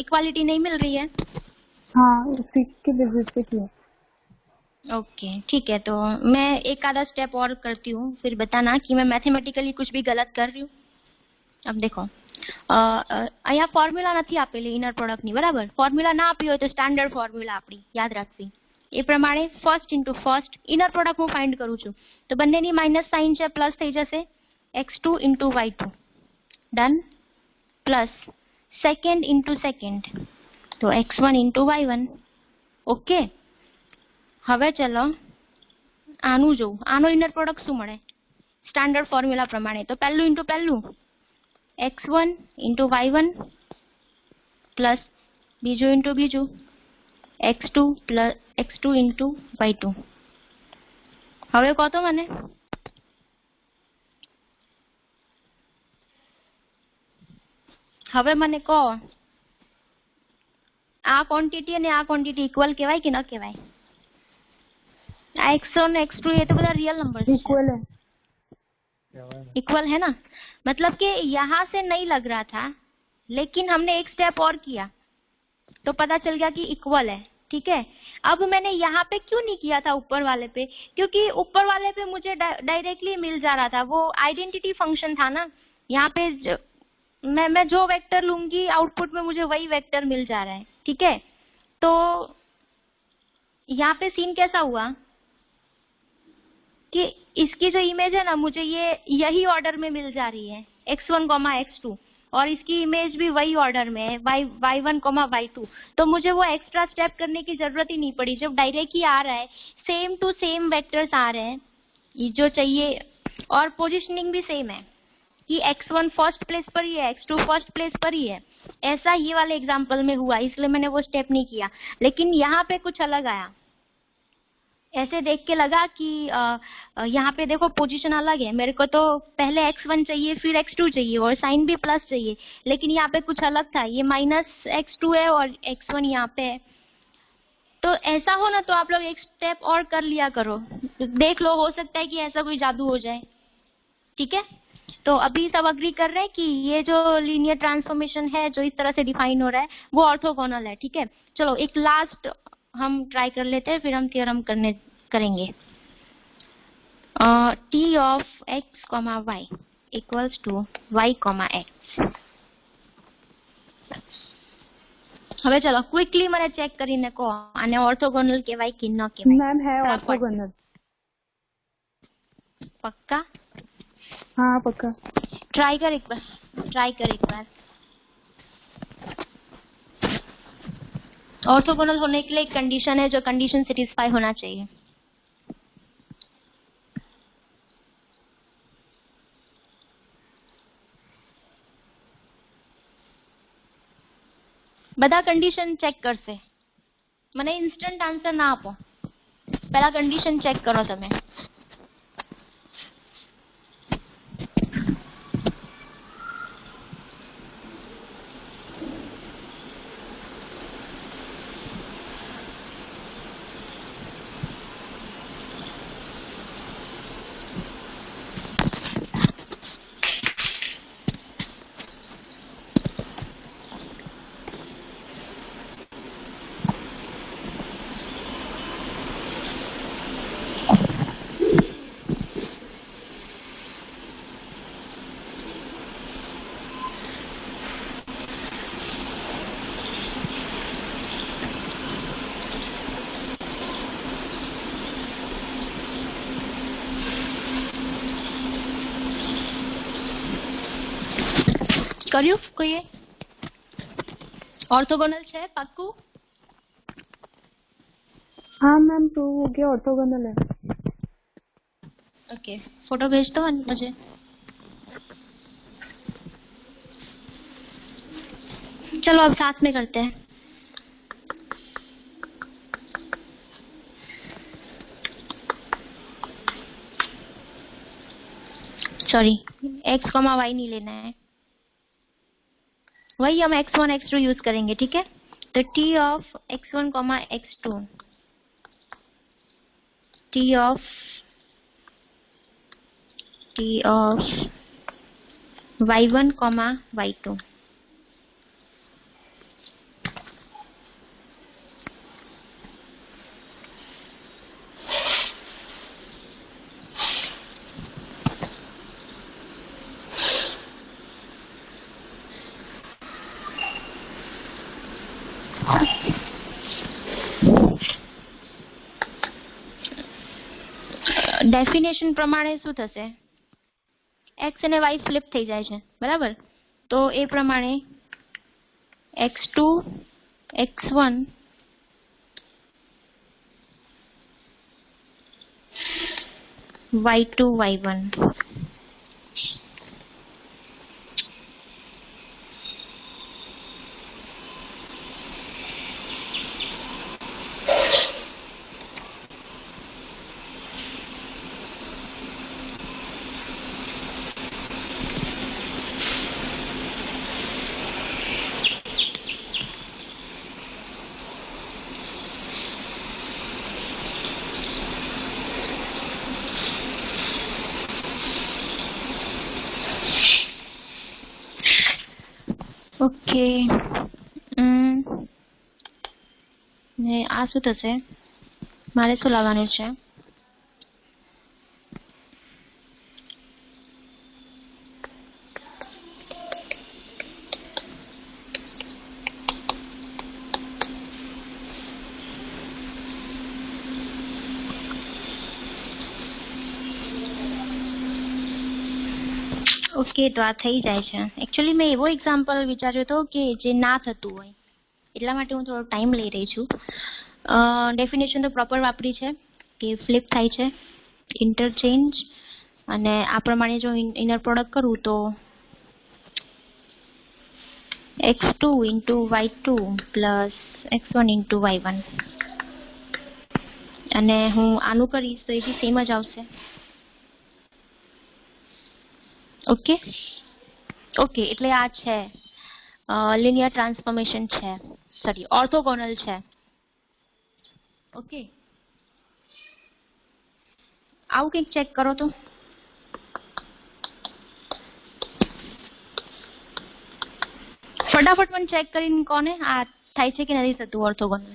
इक्वालिटी नहीं मिल रही है? हाँ, उसी के बेसिस पे किया। ओके ठीक है, तो मैं एक आधा स्टेप और करती हूँ, फिर बताना कि मैं मैथमेटिकली कुछ भी गलत कर रही हूँ. अब देखो, અહીંયા ફોર્મ્યુલા નથી આપેલી ઇનર પ્રોડક્ટની, બરાબર? ફોર્મ્યુલા ના આપી હોય તો સ્ટાન્ડર્ડ ફોર્મ્યુલા આપણી યાદ રાખવી. એ પ્રમાણે first into first inner product હું ફાઇન્ડ કરું છું. તો બંનેની માઇનસ સાઇન છે, પ્લસ થઈ જશે x2 into y2. Done. Plus second into second, તો x1 ઇન્ટુ y1. ઓકે, હવે ચલો આનું જોવું. આનો ઇનર પ્રોડક્ટ શું મળે સ્ટાન્ડર્ડ ફોર્મ્યુલા પ્રમાણે? તો પહેલું ઇન્ટુ પહેલું x1 ઇન્ટુ y1 પ્લસ બીજું ઇન્ટુ બીજું x2 ઇન્ટુ y2. હવે કહો તો મને, હવે મને કહો, આ ક્વોન્ટિટી અને આ ક્વોન્ટિટી ઇક્વલ કહેવાય કે ન કહેવાય? x1 x2 ये तो બધા रियल नंबर इक्वल है। इक्वल है ना? मतलब कि यहाँ से नहीं लग रहा था, लेकिन हमने एक स्टेप और किया तो पता चल गया कि इक्वल है. ठीक है, अब मैंने यहाँ पे क्यों नहीं किया था ऊपर वाले पे? क्योंकि ऊपर वाले पे मुझे डायरेक्टली मिल जा रहा था, वो आइडेंटिटी फंक्शन था ना. यहाँ पे मैं जो वेक्टर लूंगी आउटपुट में मुझे वही वेक्टर मिल जा रहा है. ठीक है, तो यहाँ पे सीन कैसा हुआ कि इसकी जो इमेज है ना, मुझे ये यही ऑर्डर में मिल जा रही है x1, x2, और इसकी इमेज भी वही ऑर्डर में है y1, y2. तो मुझे वो एक्स्ट्रा स्टेप करने की जरूरत ही नहीं पड़ी. जब डायरेक्ट ही आ रहा है, सेम टू सेम वेक्टर्स आ रहे हैं जो चाहिए, और पोजीशनिंग भी सेम है कि x1 फर्स्ट प्लेस पर ही है, x2 फर्स्ट प्लेस पर ही है. ऐसा ये वाले एग्जाम्पल में हुआ, इसलिए मैंने वो स्टेप नहीं किया। लेकिन यहाँ पे कुछ अलग आया, ऐसे देख के लगा कि यहाँ पे देखो पोजीशन अलग है, मेरे को तो पहले x1 चाहिए फिर x2 चाहिए और साइन भी प्लस चाहिए, लेकिन यहाँ पे कुछ अलग था, ये -x2 है और x1 यहाँ पे है। तो ऐसा हो ना तो आप लोग एक स्टेप और कर लिया करो, देख लो, हो सकता है कि ऐसा कोई जादू हो जाए। ठीक है, तो अभी सब अग्री कर रहे हैं कि ये जो लीनियर ट्रांसफॉर्मेशन है जो इस तरह से डिफाइन हो रहा है वो ऑर्थोगोनल है। ठीक है, चलो एक लास्ट हम ट्राई कर लेते हैं, फिर हम थ्योरम करेंगे। t of x, y equals to y, x। હવે ચલો ક્વિકલી મને ચેક કરીને કહો આને ઓર્થોગોનલ કહેવાય કે ન કહેવાય? मैम है ऑर्थोगोनल। पक्का? हाँ पक्का। ट्राई कर एक बार। ऑर्थोगोनल होने के लिए एक कंडीशन है, जो कंडीशन सेटिस्फाई होना चाहिए। બધા કંડીશન ચેક કરશે, મને ઇન્સ્ટન્ટ આન્સર ના આપો, પહેલા કંડીશન ચેક કરો તમે। કર્યું કોઈએ? ઓर्थोगोनल છે પાક્કું? हाँ मैम, तो हो गया, ऑर्थोगोनल है। ओके, फोटो भेज दो मुझे। चलो अब साथ में करते हैं। सॉरी, x, y नहीं लेना है, वही हम x1 x2 यूज करेंगे। ठीक है, तो t of x1, x2, t of y1, y2। Definition प्रमाणे શું થશે? x અને y ફ્લિપ થઈ જાય છે, બરાબર? તો એ પ્રમાણે x2 x1 y2 y1। Okay, ને આ શું થશે? મારે શું લાવવાનું છે? ઓકે, તો આ થઈ જાય છે। એકચ્યુઅલી મેં એવો એક્ઝામ્પલ વિચાર્યો હતો કે જે ના થતું હોય, એટલા માટે હું થોડો ટાઈમ લઈ રહી છું। ડેફિનેશન તો પ્રોપર વાપરી છે કે ફ્લિપ થાય છે, ઇન્ટરચેન્જ, અને આ પ્રમાણે જો ઇનર પ્રોડક્ટ કરું તો x2 into y2 plus x1 into y1 અને હું આનું કરીશ તો એ બી સેમ જ આવશે. ઓકે ઓકે, એટલે આ છે લિનિયર ટ્રાન્સફોર્મેશન છે, સોરી ઓર્થોગોનલ છે. ઓકે, આવું કંઈક ચેક કરો તો. ફટાફટ પણ ચેક કરીને કોને આ થાય છે કે નથી થતું ઓર્થોગોનલ.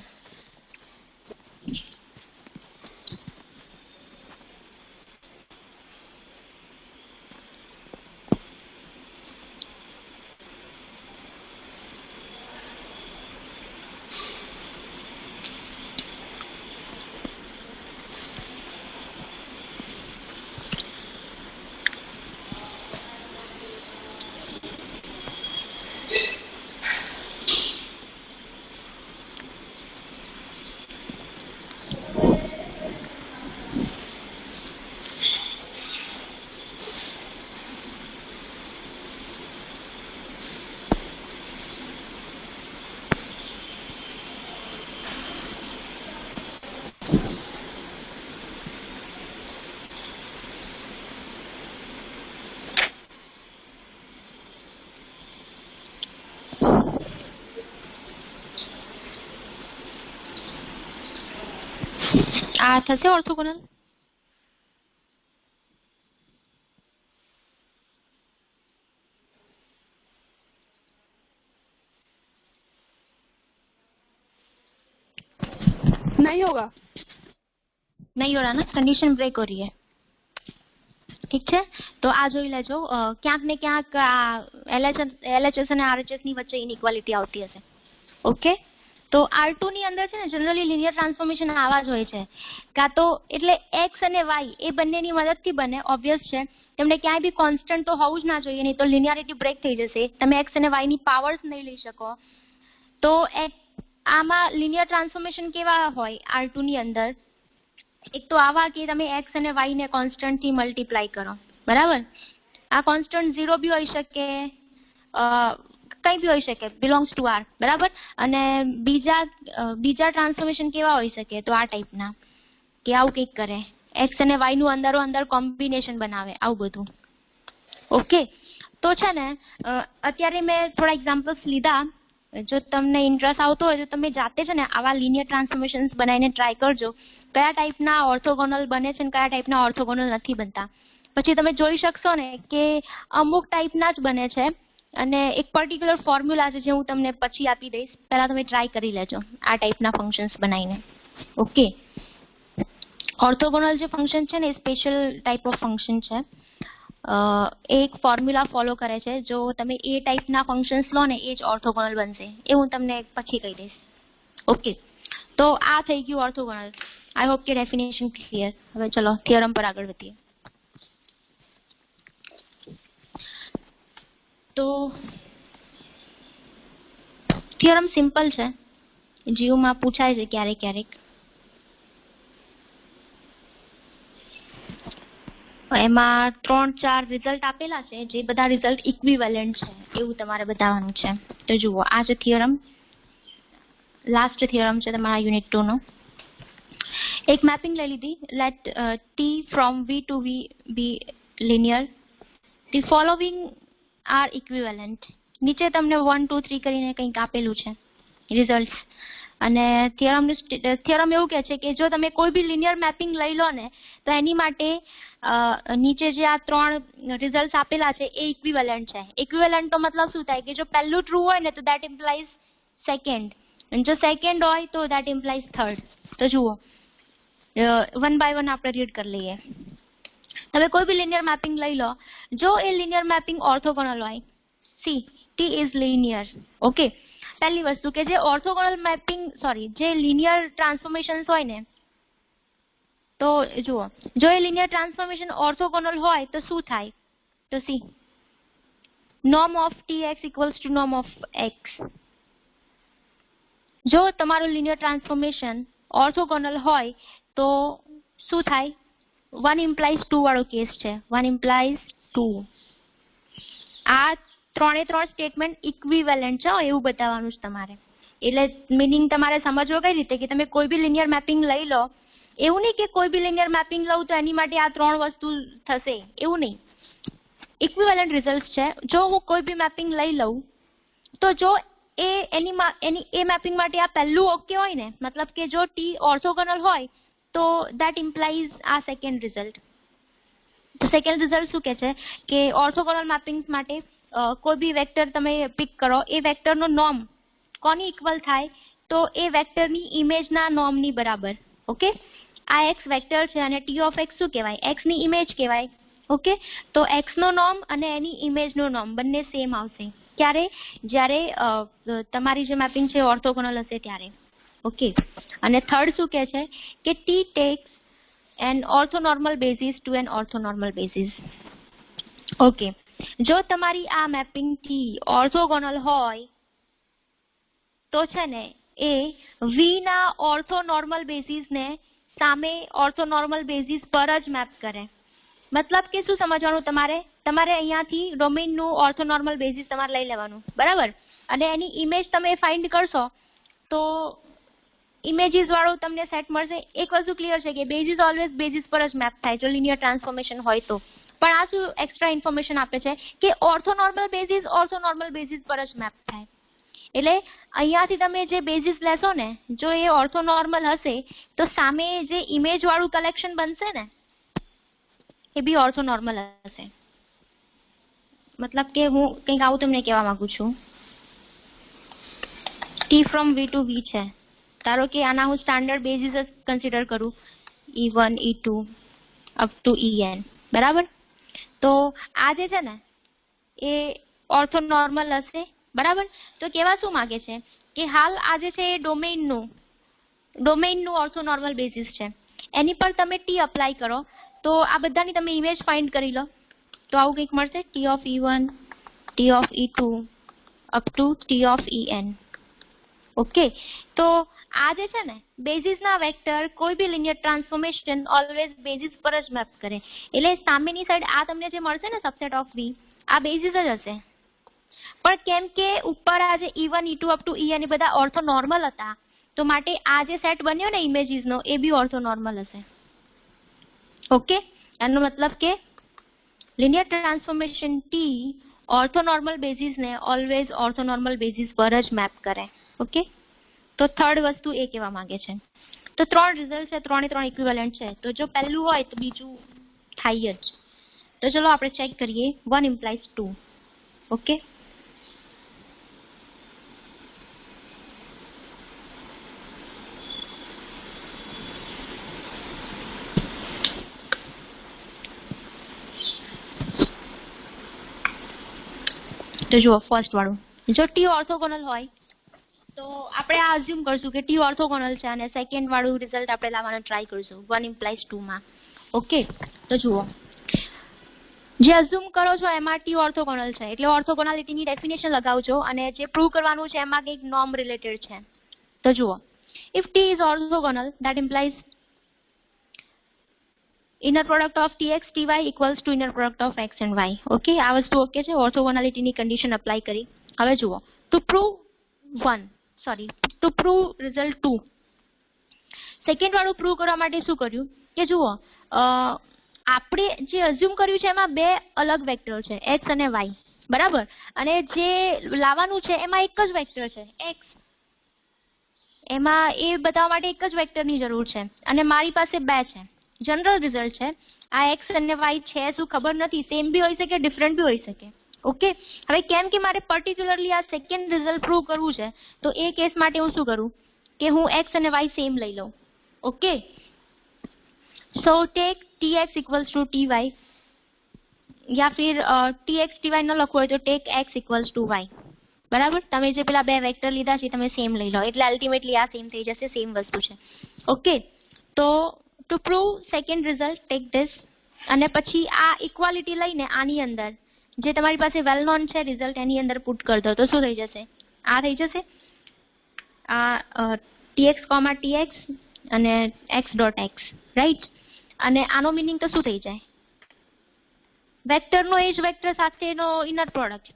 આ થશે ઓર્થોગોનલ? नहीं होगा. नहीं हो रहा ना, कंडीशन ब्रेक हो रही है. ઠીક છે, તો આ જોઈ લેજો. ક્યાંક ને ક્યાંક LHS અને RHS ની વચ્ચે ઇનઇક્વાલિટી આવતી હશે. ઓકે, તો R2 ની અંદર છે ને જનરલી લિનિયર ટ્રાન્સફોર્મેશન આવા જ હોય છે. કાં તો એટલે x અને y એ બંનેની મદદથી બને, ઓબ્વિયસ છે. તમને ક્યાંય બી કોન્સ્ટન્ટ તો હોવું જ ના જોઈએ, નહીં તો લિનિયારિટી બ્રેક થઈ જશે. તમે x અને y ની પાવર્સ નહીં લઈ શકો. તો આમાં લિનિયર ટ્રાન્સફોર્મેશન કેવા હોય R2 ની અંદર? એક તો આવા કે તમે x અને y ને કોન્સ્ટન્ટ થી મલ્ટીપ્લાય કરો, બરાબર. આ કોન્સ્ટન્ટ 0 બી હોઈ શકે, કંઈ બી હોઈ શકે, બિલોંગ્સ ટુ R, બરાબર. અને બીજા ટ્રાન્સફોર્મેશન કેવા હોઈ શકે? તો આ ટાઈપના કે આવું કંઈક કરે, x અને y નું અંદરો અંદર કોમ્બિનેશન બનાવે, આવું બધું. ઓકે, તો છે ને અત્યારે મેં થોડા એક્ઝામ્પલ્સ લીધા. જો તમને ઇન્ટરેસ્ટ આવતો હોય તો તમે જાતે છે ને આવા લિનિયર ટ્રાન્સફોર્મેશન્સ બનાવીને ટ્રાય કરજો, કયા ટાઈપના ઓર્થોગોનલ બને છે અને કયા ટાઈપના ઓર્થોગોનલ નથી બનતા. પછી તમે જોઈ શકશો ને કે અમુક ટાઈપના જ બને છે અને એક પર્ટિક્યુલર ફોર્મ્યુલા છે જે હું તમને પછી આપી દઈશ. પહેલા તમે ટ્રાય કરી લેજો આ ટાઈપના ફંક્શન્સ બનાવીને. ઓકે, ઓર્થોગોનલ જે ફંક્શન છે ને એ સ્પેશિયલ ટાઈપ ઓફ ફંક્શન છે. એક ફોર્મ્યુલા ફોલો કરે છે. જો તમે એ ટાઈપના ફંક્શન્સ લો ને એ જ ઓર્થોગોનલ બનશે, એ હું તમને પછી કહી દઈશ. ઓકે, તો આ થઈ ગયું ઓર્થોગોનલ. આઈ હોપ કે ડેફિનેશન ક્લિયર. હવે ચલો થિયરમ પર આગળ વધીએ. તો થિયરમ સિમ્પલ છે, જીયુમાં પૂછાય છે ક્યારેક ક્યારેક. એમાં 3-4 રિઝલ્ટ આપેલા છે, જે બધા રિઝલ્ટ ઇક્વિવેલન્ટ છે એવું તમારે બતાવવાનું છે. તો જુઓ, આ છે થિયરમ, લાસ્ટ થિયરમ છે તમારા યુનિટ 2 નો. એક મેપિંગ લઈ લીધી. Let T from V to V be linear. The following are equivalent. નીચે તમને 1 2 3 કરીને કંઈક આપેલું છે રિઝલ્ટ. અને થિયરમ એવું કહે છે કે જો તમે કોઈ બી લિનિયર મેપિંગ લઈ લો ને તો એની માટે નીચે જે આ 3 રિઝલ્ટ આપેલા છે એ ઇક્વિવેલન્ટ છે. ઇક્વિવેલન્ટ તો મતલબ શું થાય કે જો પહેલું ટ્રુ હોય ને તો દેટ ઇમ્પ્લાઇઝ સેકન્ડ, અને જો સેકન્ડ હોય તો દેટ ઇમ્પ્લાઇઝ થર્ડ. તો જુઓ, 1 by 1 આપણે રીડ કરી લઈએ. તમે કોઈ બી લિનિયર મેપિંગ લઈ લો, જો એ લિનિયર મેપિંગ ઓર્થોગોનલ હોય, C T is linear. Okay, પહેલી વસ્તુ કે જે ઓર્થોગોનલ મેપિંગ જે લિનિયર ટ્રાન્સફોર્મેશન્સ હોય ને, તો જુઓ, જો એ લિનિયર ટ્રાન્સફોર્મેશન ઓર્થોગોનલ હોય તો શું થાય? તો C norm of Tx equals to norm of x. જો તમારું લિનિયર ટ્રાન્સફોર્મેશન ઓર્થોગોનલ હોય તો શું થાય? 1 implies 2 વાળો કેસ છે. 1 implies 2. આ ત્રણે ત્રણ સ્ટેટમેન્ટ ઇક્વિવેલન્ટ છે એવું બતાવવાનું છે તમારે. એટલે મીનિંગ તમારે સમજવો કઈ રીતે કે તમે કોઈ બી લિનિયર મેપિંગ લઈ લો, એવું નહીં કે કોઈ બી લિનિયર મેપિંગ લઉં તો એની માટે આ ત્રણ વસ્તુ થશે, એવું નહીં. ઇક્વિવેલન્ટ રિઝલ્ટ છે. જો હું કોઈ બી મેપિંગ લઈ લઉં તો જો એની એ મેપિંગ માટે આ પહેલું ઓકે હોય ને, મતલબ કે જો ટી ઓર્થોગોનલ હોય તો ધેટ ઇમ્પ્લાઇઝ આ સેકન્ડ રિઝલ્ટ. સેકન્ડ રિઝલ્ટ શું કહે છે કે ઓર્થોગોનલ મેપિંગ માટે કોઈ બી વેક્ટર તમે પિક કરો, એ વેક્ટરનો નોર્મ કોની ઇક્વલ થાય તો એ વેક્ટરની ઇમેજના નોર્મની બરાબર. ઓકે, આ એક્સ વેક્ટર છે અને ટી ઓફ એક્સ શું કહેવાય, એક્સ ની ઇમેજ કહેવાય. ઓકે, તો એક્સ નો નોર્મ અને એની ઇમેજ નો નોર્મ બંને સેમ આવશે. ક્યારે? જ્યારે તમારી જે મેપિંગ છે ઓર્થોગોનલ હશે ત્યારે. ઓકે, અને થર્ડ શું કહે છે કે T takes an orthonormal basis to an orthonormal basis. Okay, જો તમારી આ મેપિંગ થી ઓર્થોગોનલ હોય તો છે ને એ વી ના ઓર્થોનોર્મલ બેઝિસ ને સામે ઓર્થોનોર્મલ બેઝિસ પર જ મેપ કરે. મતલબ કે શું સમજવાનું તમારે અહીંયાથી ડોમેઇનનું ઓર્થોનોર્મલ બેઝિસ તમારે લઈ લેવાનું, બરાબર, અને એની ઇમેજ તમે ફાઇન્ડ કરશો તો ઇમેજીસ વાળું તમને સેટ મળશે. એક વસ્તુ ક્લિયર છે કે બેઝિસ ઓલવેઝ બેઝિસ પર જ મેપ થાય જો લિનિયર ટ્રાન્સફોર્મેશન હોય તો. પણ આ શું એક્સ્ટ્રા ઇન્ફોર્મેશન આપે છે કે ઓર્થોનોર્મલ બેઝિસ પર જ મેપ થાય. એટલે અહીંયાથી તમે જે બેઝિસ લેશો ને, જો એ ઓર્થોનોર્મલ હશે તો સામે જે ઇમેજ વાળું કલેક્શન બનશે ને એ બી ઓર્થોનોર્મલ હશે. મતલબ કે હું કંઈક આવું તમને કહેવા માંગુ છું. ટી ફ્રોમ વી ટુ વી છે, ધારો કે આના હું સ્ટાન્ડર્ડ બેઝિસ જ કન્સિડર કરું, E1 E2 up to En, બરાબર. તો આ જે છે ને એ ઓર્થોનોર્મલ હશે, બરાબર. તો કેવા શું માંગે છે કે હાલ આ જે છે એ ડોમેઇનનું ઓર્થોનોર્મલ બેઝિસ છે, એની પર તમે ટી અપ્લાય કરો તો આ બધાની તમે ઇમેજ ફાઇન્ડ કરી લો તો આવું કંઈક મળશે, T of E1 T of E2 up to T of En. Okay, તો આ જે છે ને બેઝિસના વેક્ટર કોઈ બી લિનિયર ટ્રાન્સફોર્મેશન ઓલવેઝ બેઝિસ પર જ મેપ કરે. એટલે સામેની સાઈડ આ તમને જે મળશે ને સબસેટ ઓફ વી, આ બેઝિસ જ હશે. પણ કેમ કે ઉપર આ જે E1 E2 up to En એ બધા ઓર્થોનોર્મલ હતા તો માટે આ જે સેટ બન્યો ને ઇમેજીસનો એ બી ઓર્થોનોર્મલ હશે. ઓકે, એનો મતલબ કે લિનિયર ટ્રાન્સફોર્મેશન ટી ઓર્થોનોર્મલ બેઝિસને ઓલવેઝ ઓર્થોનોર્મલ બેઝિસ પર જ મેપ કરે. ઓકે, તો થર્ડ વસ્તુ એ કહેવા માંગે છે. તો ત્રણ રિઝલ્ટ છે, ત્રણે ત્રણ ઇક્વિવેલન્ટ છે, તો જો પહેલું હોય તો બીજું થાય જ. તો ચલો આપણે ચેક કરીએ. 1 ઇમ્પ્લાઇઝ 2. ઓકે, તો જુઓ ફર્સ્ટ વાળું, જો ટી ઓર્થોગોનલ હોય તો આપણે આ અઝ્યુમ કરશું કે ટી ઓર્થોગોનલ છે અને સેકન્ડ વાળું રિઝલ્ટ આપણે લાવવાનો ટ્રાય કરીશું 1 ઇમ્પ્લાઇઝ 2 માં. ઓકે, તો જુઓ જે અઝ્યુમ કરો છો એમાં ટી ઓર્થોગોનલ છે એટલે ઓર્થોગોનાલિટીની ડેફિનેશન લગાવજો અને જે પ્રૂવ કરવાનું છે એમાં કંઈક નોર્મ રિલેટેડ છે. તો જુઓ, if T is orthogonal that implies inner product of tx ty equals to inner product of x and y. Okay, આ વસ્તુ ઓકે છે, ઓર્થોગોનાલિટીની કન્ડિશન અપ્લાય કરી. હવે જુઓ, ટુ પ્રૂવ રિઝલ્ટ 2, સેકન્ડ વાળું પ્રૂવ કરવા માટે શું કર્યું કે જુઓ આપણે જે અઝ્યુમ કર્યું છે એમાં બે અલગ વેક્ટર છે x અને y, બરાબર, અને જે લાવવાનું છે એમાં એક જ વેક્ટર છે x. એમાં એ બતાવવા માટે એક જ વેક્ટરની જરૂર છે અને મારી પાસે બે છે. જનરલ રિઝલ્ટ છે. આ x અને y છે શું ખબર નથી, સેમ બી હોઈ શકે ડિફરન્ટ બી હોઈ શકે. ઓકે, હવે કેમ કે મારે પર્ટિક્યુલરલી આ સેકન્ડ રિઝલ્ટ પ્રૂવ કરવું છે તો એ કેસ માટે હું શું કરું કે હું x અને y સેમ લઈ લઉં. Okay, so take tx equals to ty યા ફિર tx ty ન લખવું હોય તો take x equals to y, બરાબર. તમે જે પેલા બે વેક્ટર લીધા છે તમે સેમ લઈ લો એટલે અલ્ટિમેટલી આ સેમ થઈ જશે, સેમ વસ્તુ છે. ઓકે, તો two prove second result take this અને પછી આ ઇક્વાલિટી લઈને આની અંદર જે તમારી પાસે વેલ નોન છે રિઝલ્ટ એની અંદર પુટ કરી દો તો શું થઈ જશે, આ થઈ જશે આ tx, tx અને x ડોટ x, રાઈટ. અને આનો મિનિંગ તો શું થઈ જાય, વેક્ટરનો એ જ વેક્ટર સાથેનો ઇનર પ્રોડક્ટ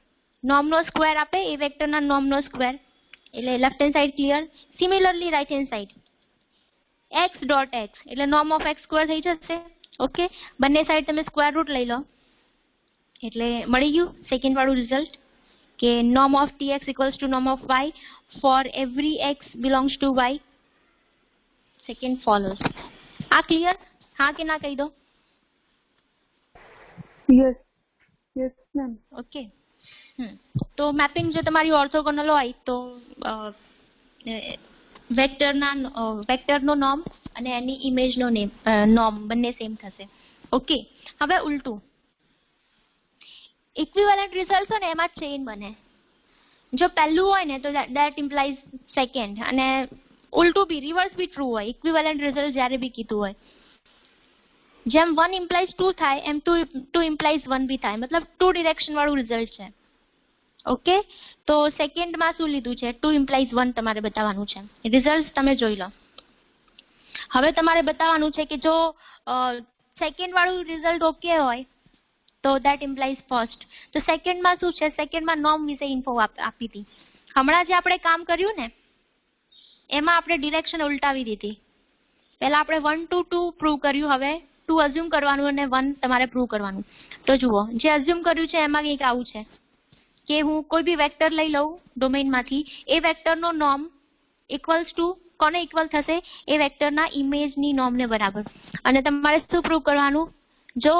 નોર્મનો સ્ક્વેર આપે એ વેક્ટરના નોર્મનો સ્ક્વેર, એટલે left hand side clear. Similarly right hand side x dot x એટલે નોર્મ ઓફ x સ્ક્વેર થઈ જશે. ઓકે, બંને સાઈડ તમે સ્ક્વેર રૂટ લઈ લો એટલે મળી ગયું સેકન્ડ વાળું રિઝલ્ટ કે norm of tx equals to norm of y for every x belongs to y. Second follows. આ ક્લિયર? હા કે ના કહી દો? Yes. Yes, ma'am. ઓકે. તો મેપિંગ જો તમારી ઓર્થોગોનલ હોય તો વેક્ટરનો નોર્મ અને એની ઇમેજનો નોર્મ બંને સેમ થશે. ઓકે, હવે ઉલટું ઇક્વિવેલન્ટ રિઝલ્ટ છે ને એમાં ચેઇન બને. જો પહેલું હોય ને તો દેટ ઇમ્પ્લાઇઝ સેકન્ડ, અને ઉલટું બી રિવર્સ બી ટ્રુ હોય. ઇક્વિવેલન્ટ રિઝલ્ટ જ્યારે બી કીધું હોય, જેમ 1 ઇમ્પ્લાઇઝ 2 થાય એમ 2 ઇમ્પ્લાઇઝ 1 બી થાય, મતલબ 2 ડિરેક્શન વાળું રિઝલ્ટ છે. ઓકે, તો સેકન્ડમાં શું લીધું છે? 2 ઇમ્પ્લાઇઝ 1 તમારે બતાવવાનું છે. રિઝલ્ટ તમે જોઈ લો. હવે તમારે બતાવવાનું છે કે જો સેકન્ડ વાળું રિઝલ્ટ ઓકે હોય તો દેટ ઇમ્પ્લાઇઝ ફર્સ્ટ. તો સેકન્ડમાં શું છે? સેકન્ડમાં નોર્મ વિશે ઇન્ફો આપી હતી. હમણાં જે આપણે કામ કર્યું ને એમાં આપણે ડિરેક્શન ઉલટાવી દીધી. પહેલા આપણે 1 to 2 પ્રૂવ કર્યું, હવે 2 અઝ્યુમ કરવાનું અને 1 તમારે પ્રૂવ કરવાનું. તો જુઓ, જે અઝ્યુમ કર્યું છે એમાં કંઈક આવું છે કે હું કોઈ બી વેક્ટર લઈ લઉં ડોમેઇનમાંથી, એ વેક્ટરનો નોર્મ ઇક્વલ્સ ટુ કોને ઇક્વલ થશે? એ વેક્ટરના ઇમેજની નોર્મને બરાબર. અને તમારે શું પ્રૂવ કરવાનું? જો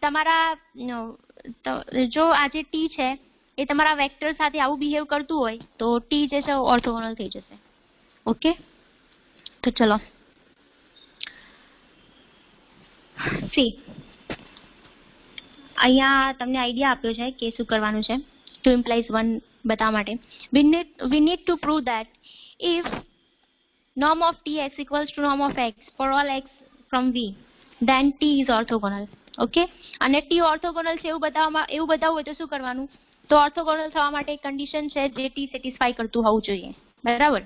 તમારા જો આ જે ટી છે એ તમારા વેક્ટર સાથે આવું બિહેવ કરતું હોય તો ટી જે છે ઓર્થોગોનલ થઈ જશે. ઓકે, તો ચલો સી અહીંયા તમને આઈડિયા આપ્યો છે કે શું કરવાનું છે 2 implies 1 બતાવવા માટે. we need to prove that if norm of tx equals to norm of x for all x from v then t is orthogonal. Okay, અને t ઓર્થોગોનલ છે એવું બતાવવું હોય તો શું કરવાનું? તો ઓર્થોગોનલ થવા માટે એક કન્ડિશન છે જે t સેટિસ્ફાય કરતું હોવું જોઈએ, બરાબર?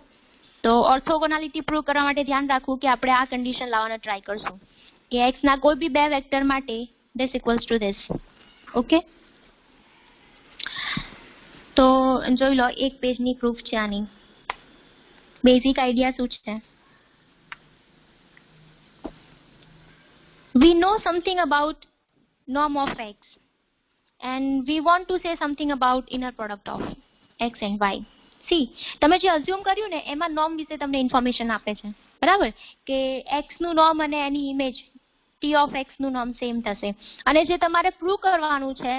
તો ઓર્થોગોનાલિટી પ્રૂવ કરવા માટે ધ્યાન રાખવું કે આપણે આ કન્ડિશન લાવવાનો ટ્રાય કરશું કે x ના કોઈ બી બે વેક્ટર માટે this equals to this. Okay, તો જોઈ લો એક પેજની પ્રૂફ છે આની. બેઝિક આઈડિયા શું છે? we know something about norm of x and we want to say something about inner product of x and y. C તમે જે અઝ્યુમ કર્યું ને એમાં નોર્મ વિશે તમને ઇન્ફોર્મેશન આપે છે, બરાબર? કે x નું નોર્મ અને એની ઇમેજ t ઓફ x નું નોર્મ સેમ થશે. અને જે તમારે પ્રૂવ કરવાનું છે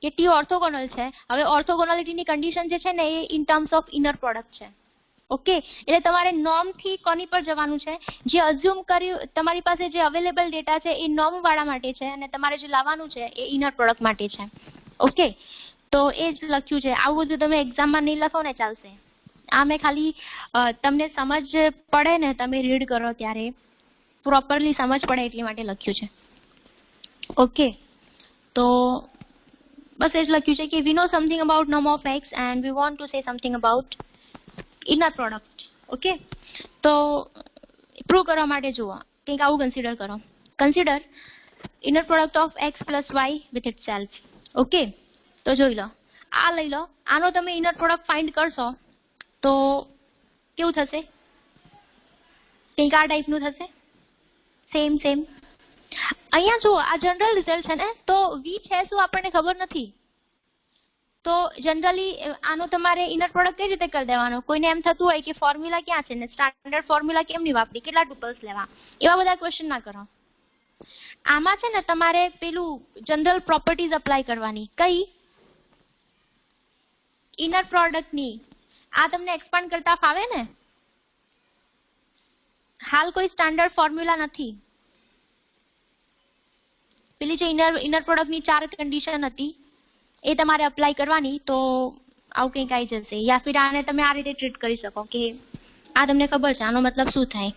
કે t ઓર્થોગોનલ છે. હવે ઓર્થોગોનાલિટીની કન્ડિશન જે છે ને એ in terms of inner product છે. ઓકે, એટલે તમારે નોર્મ થી કોની પર જવાનું છે? જે અઝ્યુમ કર્યું, તમારી પાસે જે અવેલેબલ ડેટા છે એ નોર્મ વાળા માટે છે અને તમારે જે લાવવાનું છે એ ઇનર પ્રોડક્ટ માટે છે. ઓકે, તો એ જ લખ્યું છે. આવું બધું તમે એક્ઝામમાં નહીં લખો ને ચાલશે. આ મેં ખાલી તમને સમજ પડે ને, તમે રીડ કરો ત્યારે પ્રોપરલી સમજ પડે એટલી માટે લખ્યું છે. ઓકે, તો બસ એ જ લખ્યું છે કે we know something about norm of x and we want to say something about inner product. Okay, તો પ્રૂવ કરવા માટે જુઓ કંઈક આવું કન્સિડર કરો. Consider inner product of x plus y with itself. Okay, તો જોઈ લો, આ લઈ લો, આનો તમે ઇનર પ્રોડક્ટ ફાઇન્ડ કરશો તો કેવું થશે? કંઈક આ ટાઈપનું થશે. સેમ અહીંયા જુઓ, આ જનરલ રિઝલ્ટ છે ને, તો વી છે શું આપણને ખબર નથી. તો જનરલી આનો તમારે ઇનર પ્રોડક્ટ કઈ રીતે કરી દેવાનો? કોઈને એમ થતું હોય કે ફોર્મ્યુલા ક્યાં છે ને સ્ટાન્ડર્ડ ફોર્મ્યુલા કેમ નહીં વાપરી, કેટલા ટુપલ્સ લેવા, એવા બધા ક્વેશ્ચન ના કરો. આમાં છે ને તમારે પેલું જનરલ પ્રોપર્ટીઝ અપ્લાય કરવાની. કઈ? ઇનર પ્રોડક્ટની. આ તમને એક્સપાન્ડ કરતા ફાવે ને? હાલ કોઈ સ્ટાન્ડર્ડ ફોર્મ્યુલા નથી. પેલી જે ઇનર પ્રોડક્ટની 4 કન્ડિશન હતી એ તમારે અપ્લાય કરવાની, તો આવું કંઈક આવી જશે. યા ફિર આને તમે આ રીતે ટ્રીટ કરી શકો કે આ તમને ખબર છે આનો મતલબ શું થાય.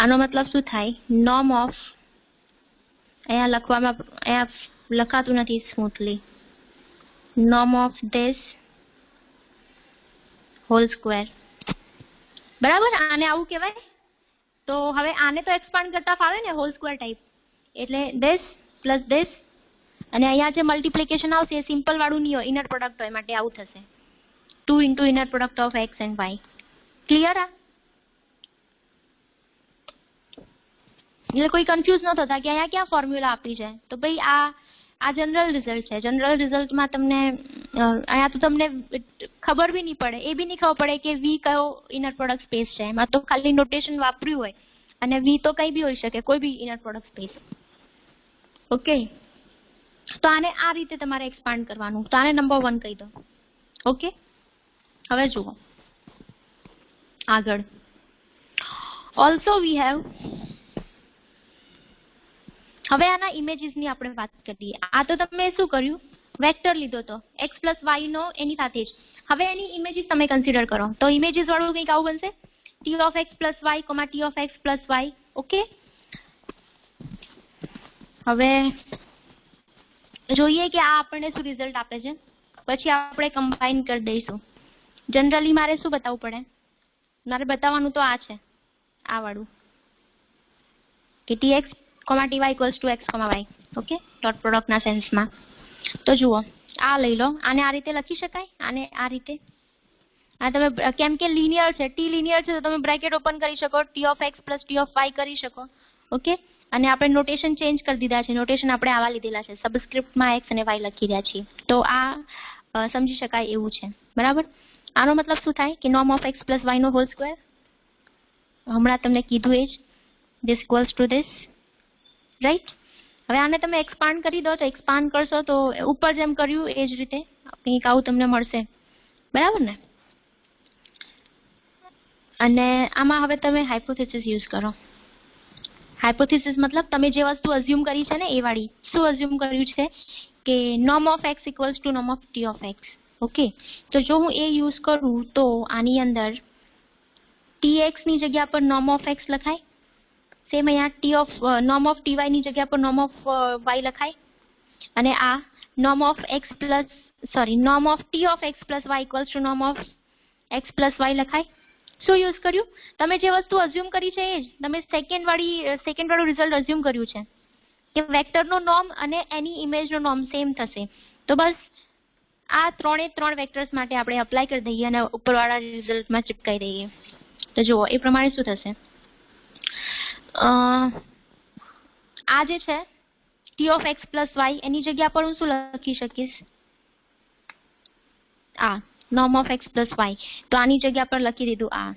આનો મતલબ શું થાય? નોર્મ ઓફ, અહીંયા લખાતું નથી smoothly, norm of this whole square. બરાબર, આને આવું કહેવાય. તો હવે આને તો એક્સપાન્ડ કરતા ફાવે ને હોલ સ્ક્વેર ટાઈપ, એટલે this plus this અને અહીંયા જે મલ્ટિપ્લિકેશન આવશે એ સિમ્પલ વાળું નહીં હોય, ઇનર પ્રોડક્ટ હોય, માટે આવું થશે 2 into inner product of X and Y. Clear? આ એટલે કોઈ કન્ફ્યુઝ ન થતા કે અહીંયા ક્યાં ફોર્મ્યુલા આપી છે. તો ભાઈ આ જનરલ રિઝલ્ટ છે. જનરલ રિઝલ્ટમાં તમને અહીંયા તો તમને ખબર બી નહીં પડે, એ બી નહીં ખબર પડે કે વી કયો ઇનર પ્રોડક્ટ સ્પેસ છે. એમાં તો ખાલી નોટેશન વાપર્યું હોય, અને વી તો કંઈ બી હોઈ શકે, કોઈ બી ઇનર પ્રોડક્ટ સ્પેસ. ઓકે, તો આને આ રીતે તમારે એક્સપાન્ડ કરવાનું. તો આને નંબર 1 કહી દો. ઓકે, હવે જુઓ આગળ. ઓલ્સો વી હેવ, હવે આના ઇમેજીસની આપણે વાત કરીએ. આ તો તમે શું કર્યું, વેક્ટર લીધો તો x પ્લસ વાય નો એની સાથે જ. હવે એની ઇમેજીસ તમે કન્સિડર કરો તો ઇમેજીસ વાળું કંઈક આવું બનશે, t of x plus Y, t of x plus Y. Okay, હવે જોઈએ કે આ આપણને શું રિઝલ્ટ આપે છે. પછી આપણે કમ્બાઈન કરી દઈશું. જનરલી મારે શું બતાવવું પડે, મારે બતાવવાનું તો આ છે, આ વાળું કે tx ty equals to x y. Okay, dot પ્રોડક્ટના સેન્સમાં. તો જુઓ, આ લઈ લો, આને આ રીતે લખી શકાય, આને આ રીતે. આ તમે કેમ કે લિનિયર છે, ટી લિનિયર છે, તો તમે બ્રેકેટ ઓપન કરી શકો, t of x plus t of y કરી શકો. ઓકે, અને આપણે નોટેશન ચેન્જ કરી દીધા છે. નોટેશન આપણે આવા લીધેલા છે, સબસ્ક્રિપ્ટમાં x અને y લખી રહ્યા છીએ. તો આ સમજી શકાય એવું છે. બરાબર? આનો મતલબ શું થાય કે norm of x plus y નો હોલ સ્ક્વેર. હમણાં તમને કીધું એ જ, this equals to this. Right? હવે આને તમે એક્સપાન્ડ કરી દો, તો એક્સપાન્ડ કરશો તો ઉપર જેમ કર્યું એ જ રીતે કંઈક આવું તમને મળશે. બરાબર ને? અને આમાં હવે તમે હાઇપોથેસિસ યુઝ કરો. હાઇપોથેસિસ મતલબ તમે જે વસ્તુ અઝ્યુમ કરી છે ને એ વાળી. શું અઝ્યુમ કર્યું છે કે norm of x equals two norm of t of x. Okay, તો જો હું એ યુઝ કરું તો આની અંદર tx ની જગ્યા પર નોર્મ ઓફ x લખાય. સેમ અહીંયા નોર્મ ઓફ ty ની જગ્યા પર નોર્મ ઓફ y લખાય. અને આ norm of x plus norm of t of x plus y equals to norm of x plus y લખાય. શું યુઝ કર્યું? તમે જે વસ્તુ અઝ્યુમ કરી છે એ જ. તમે સેકન્ડ વાળું રિઝલ્ટ અઝ્યુમ કર્યું છે કે વેક્ટરનો નોર્મ અને એની ઇમેજનો નોર્મ સેમ થશે. તો બસ આ ત્રણ વેક્ટર્સ માટે આપણે અપ્લાય કરી દઈએ અને ઉપરવાળા રિઝલ્ટમાં ચિપકાઈ દઈએ. તો જુઓ એ પ્રમાણે શું થશે. આ જે છે t of x plus y, એની જગ્યા પર હું શું લખી શકીશ, આ norm of x plus y. તો આની જગ્યા પર લખી દીધું આ.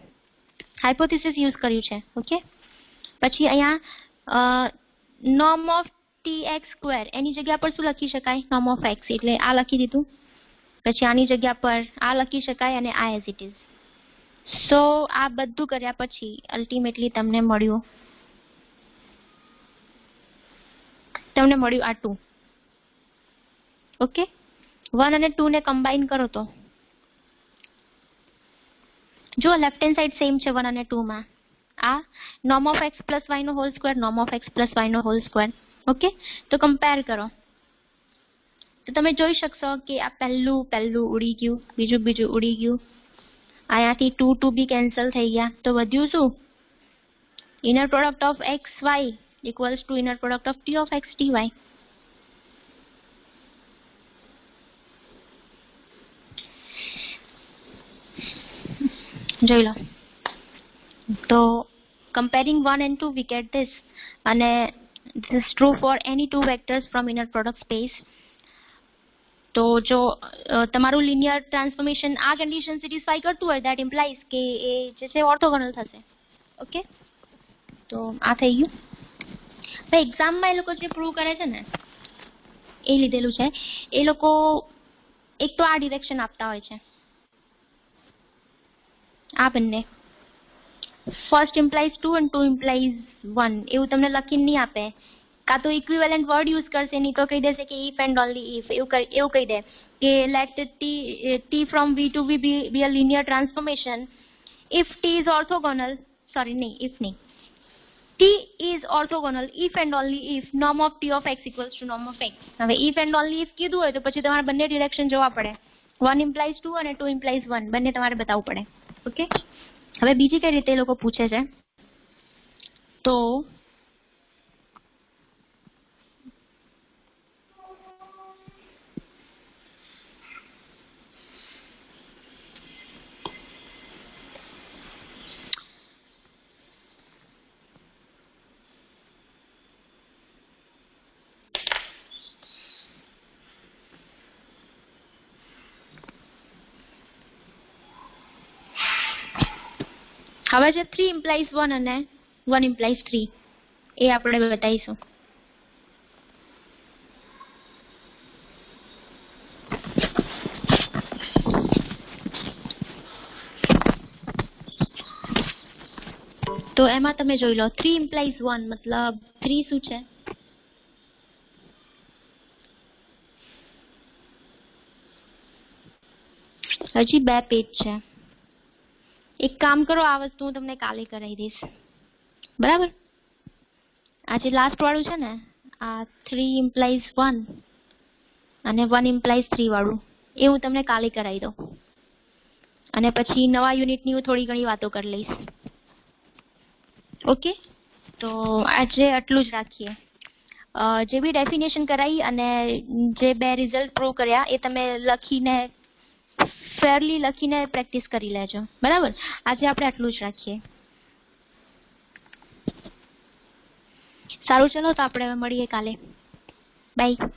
હાઇપોથેસિસ યુઝ કર્યું છે. ઓકે, પછી અહીંયા નોર્મ ઓફ tx સ્ક્વેર, એની જગ્યા પર શું લખી શકાય, નોર્મ ઓફ x, એટલે આ લખી દીધું. પછી આની જગ્યા પર આ લખી શકાય અને આ એઝ ઇટ ઇઝ. સો આ બધું કર્યા પછી અલ્ટિમેટલી તમને મળ્યું આ 2. ઓકે, 1 અને 2 ને કમ્બાઈન કરો તો જો લેફ્ટ હેન્ડ સાઈડ સેમ છે 1 અને 2 માં. આ norm of x plus y નો whole square, norm of x plus y નો હોલ સ્ક્વેર. ઓકે, તો કમ્પેર કરો તો તમે જોઈ શકશો કે આ પહેલું ઉડી ગયું, બીજું ઉડી ગયું. અહીંયાથી 2 બી કેન્સલ થઈ ગયા. તો વધ્યું શું, inner product of x y equals to inner product of t of x ty. જોઈ લો. તો comparing 1 and 2 we get this, અને this is true for any two vectors from inner product space. તો જો તમારું લિનિયર ટ્રાન્સફોર્મેશન આ condition satisfy કરતું હોય, that implies કે એ જે છે ઓર્થોગોનલ થશે. ઓકે, તો આ થઈ ગયું. ભાઈ એક્ઝામમાં એ લોકો જે પ્રૂવ કરે છે ને એ લીધેલું છે. એ લોકો એક તો આ ડિરેક્શન આપતા હોય છે, આ બંને ફર્સ્ટ ઇમ્પ્લાઇઝ 2 અને 2 ઇમ્પ્લાઇઝ 1 એવું તમને લખીને નહીં આપે. કાં તો ઇક્વિવેલન્ટ વર્ડ યુઝ કરશે, નહીં તો કહી દેશે કે ઇફ એન્ડ ઓનલી ઇફ. એવું કહી દે કે late t from v to v be a linear transformation if t is orthogonal, t is orthogonal if and only if norm of t of x equals to norm of x. હવે if and only if કીધું હોય તો પછી તમારે બંને direction જોવા પડે. 1 implies 2 અને 2 implies 1 બંને તમારે બતાવવું પડે. ઓકે, હવે બીજી કઈ રીતે એ લોકો પૂછે છે તો હવે જે 3 ઇમ્પ્લાઇઝ 1 અને 1 ઇમ્પ્લાઇઝ 3 એ આપણે બતાવીશું. તો એમાં તમે જોઈ લો 3 ઇમ્પ્લાઇઝ 1 મતલબ 3 શું છે? હજી 2 પેજ છે. એક કામ કરો, આ વસ્તુ હું તમને કાલે કરાવી દઈશ, બરાબર? આ જે લાસ્ટ વાળું છે ને, આ 3 ઇમ્પ્લાઇઝ 1 અને 1 ઇમ્પ્લાઇઝ 3 વાળું, એ હું તમને કાલે કરાવી દઉં. અને પછી નવા યુનિટની હું થોડી ઘણી વાતો કરી લઈશ. ઓકે, તો આજે આટલું જ રાખીએ. જે બી ડેફિનેશન કરાવી અને જે 2 રિઝલ્ટ પ્રૂવ કર્યા એ તમે લખીને ફેરલી લખીને પ્રેક્ટિસ કરી લેજો, બરાબર? આજે આપણે આટલું જ રાખીએ. સારું, ચલો તો આપણે મળીએ કાલે. બાય.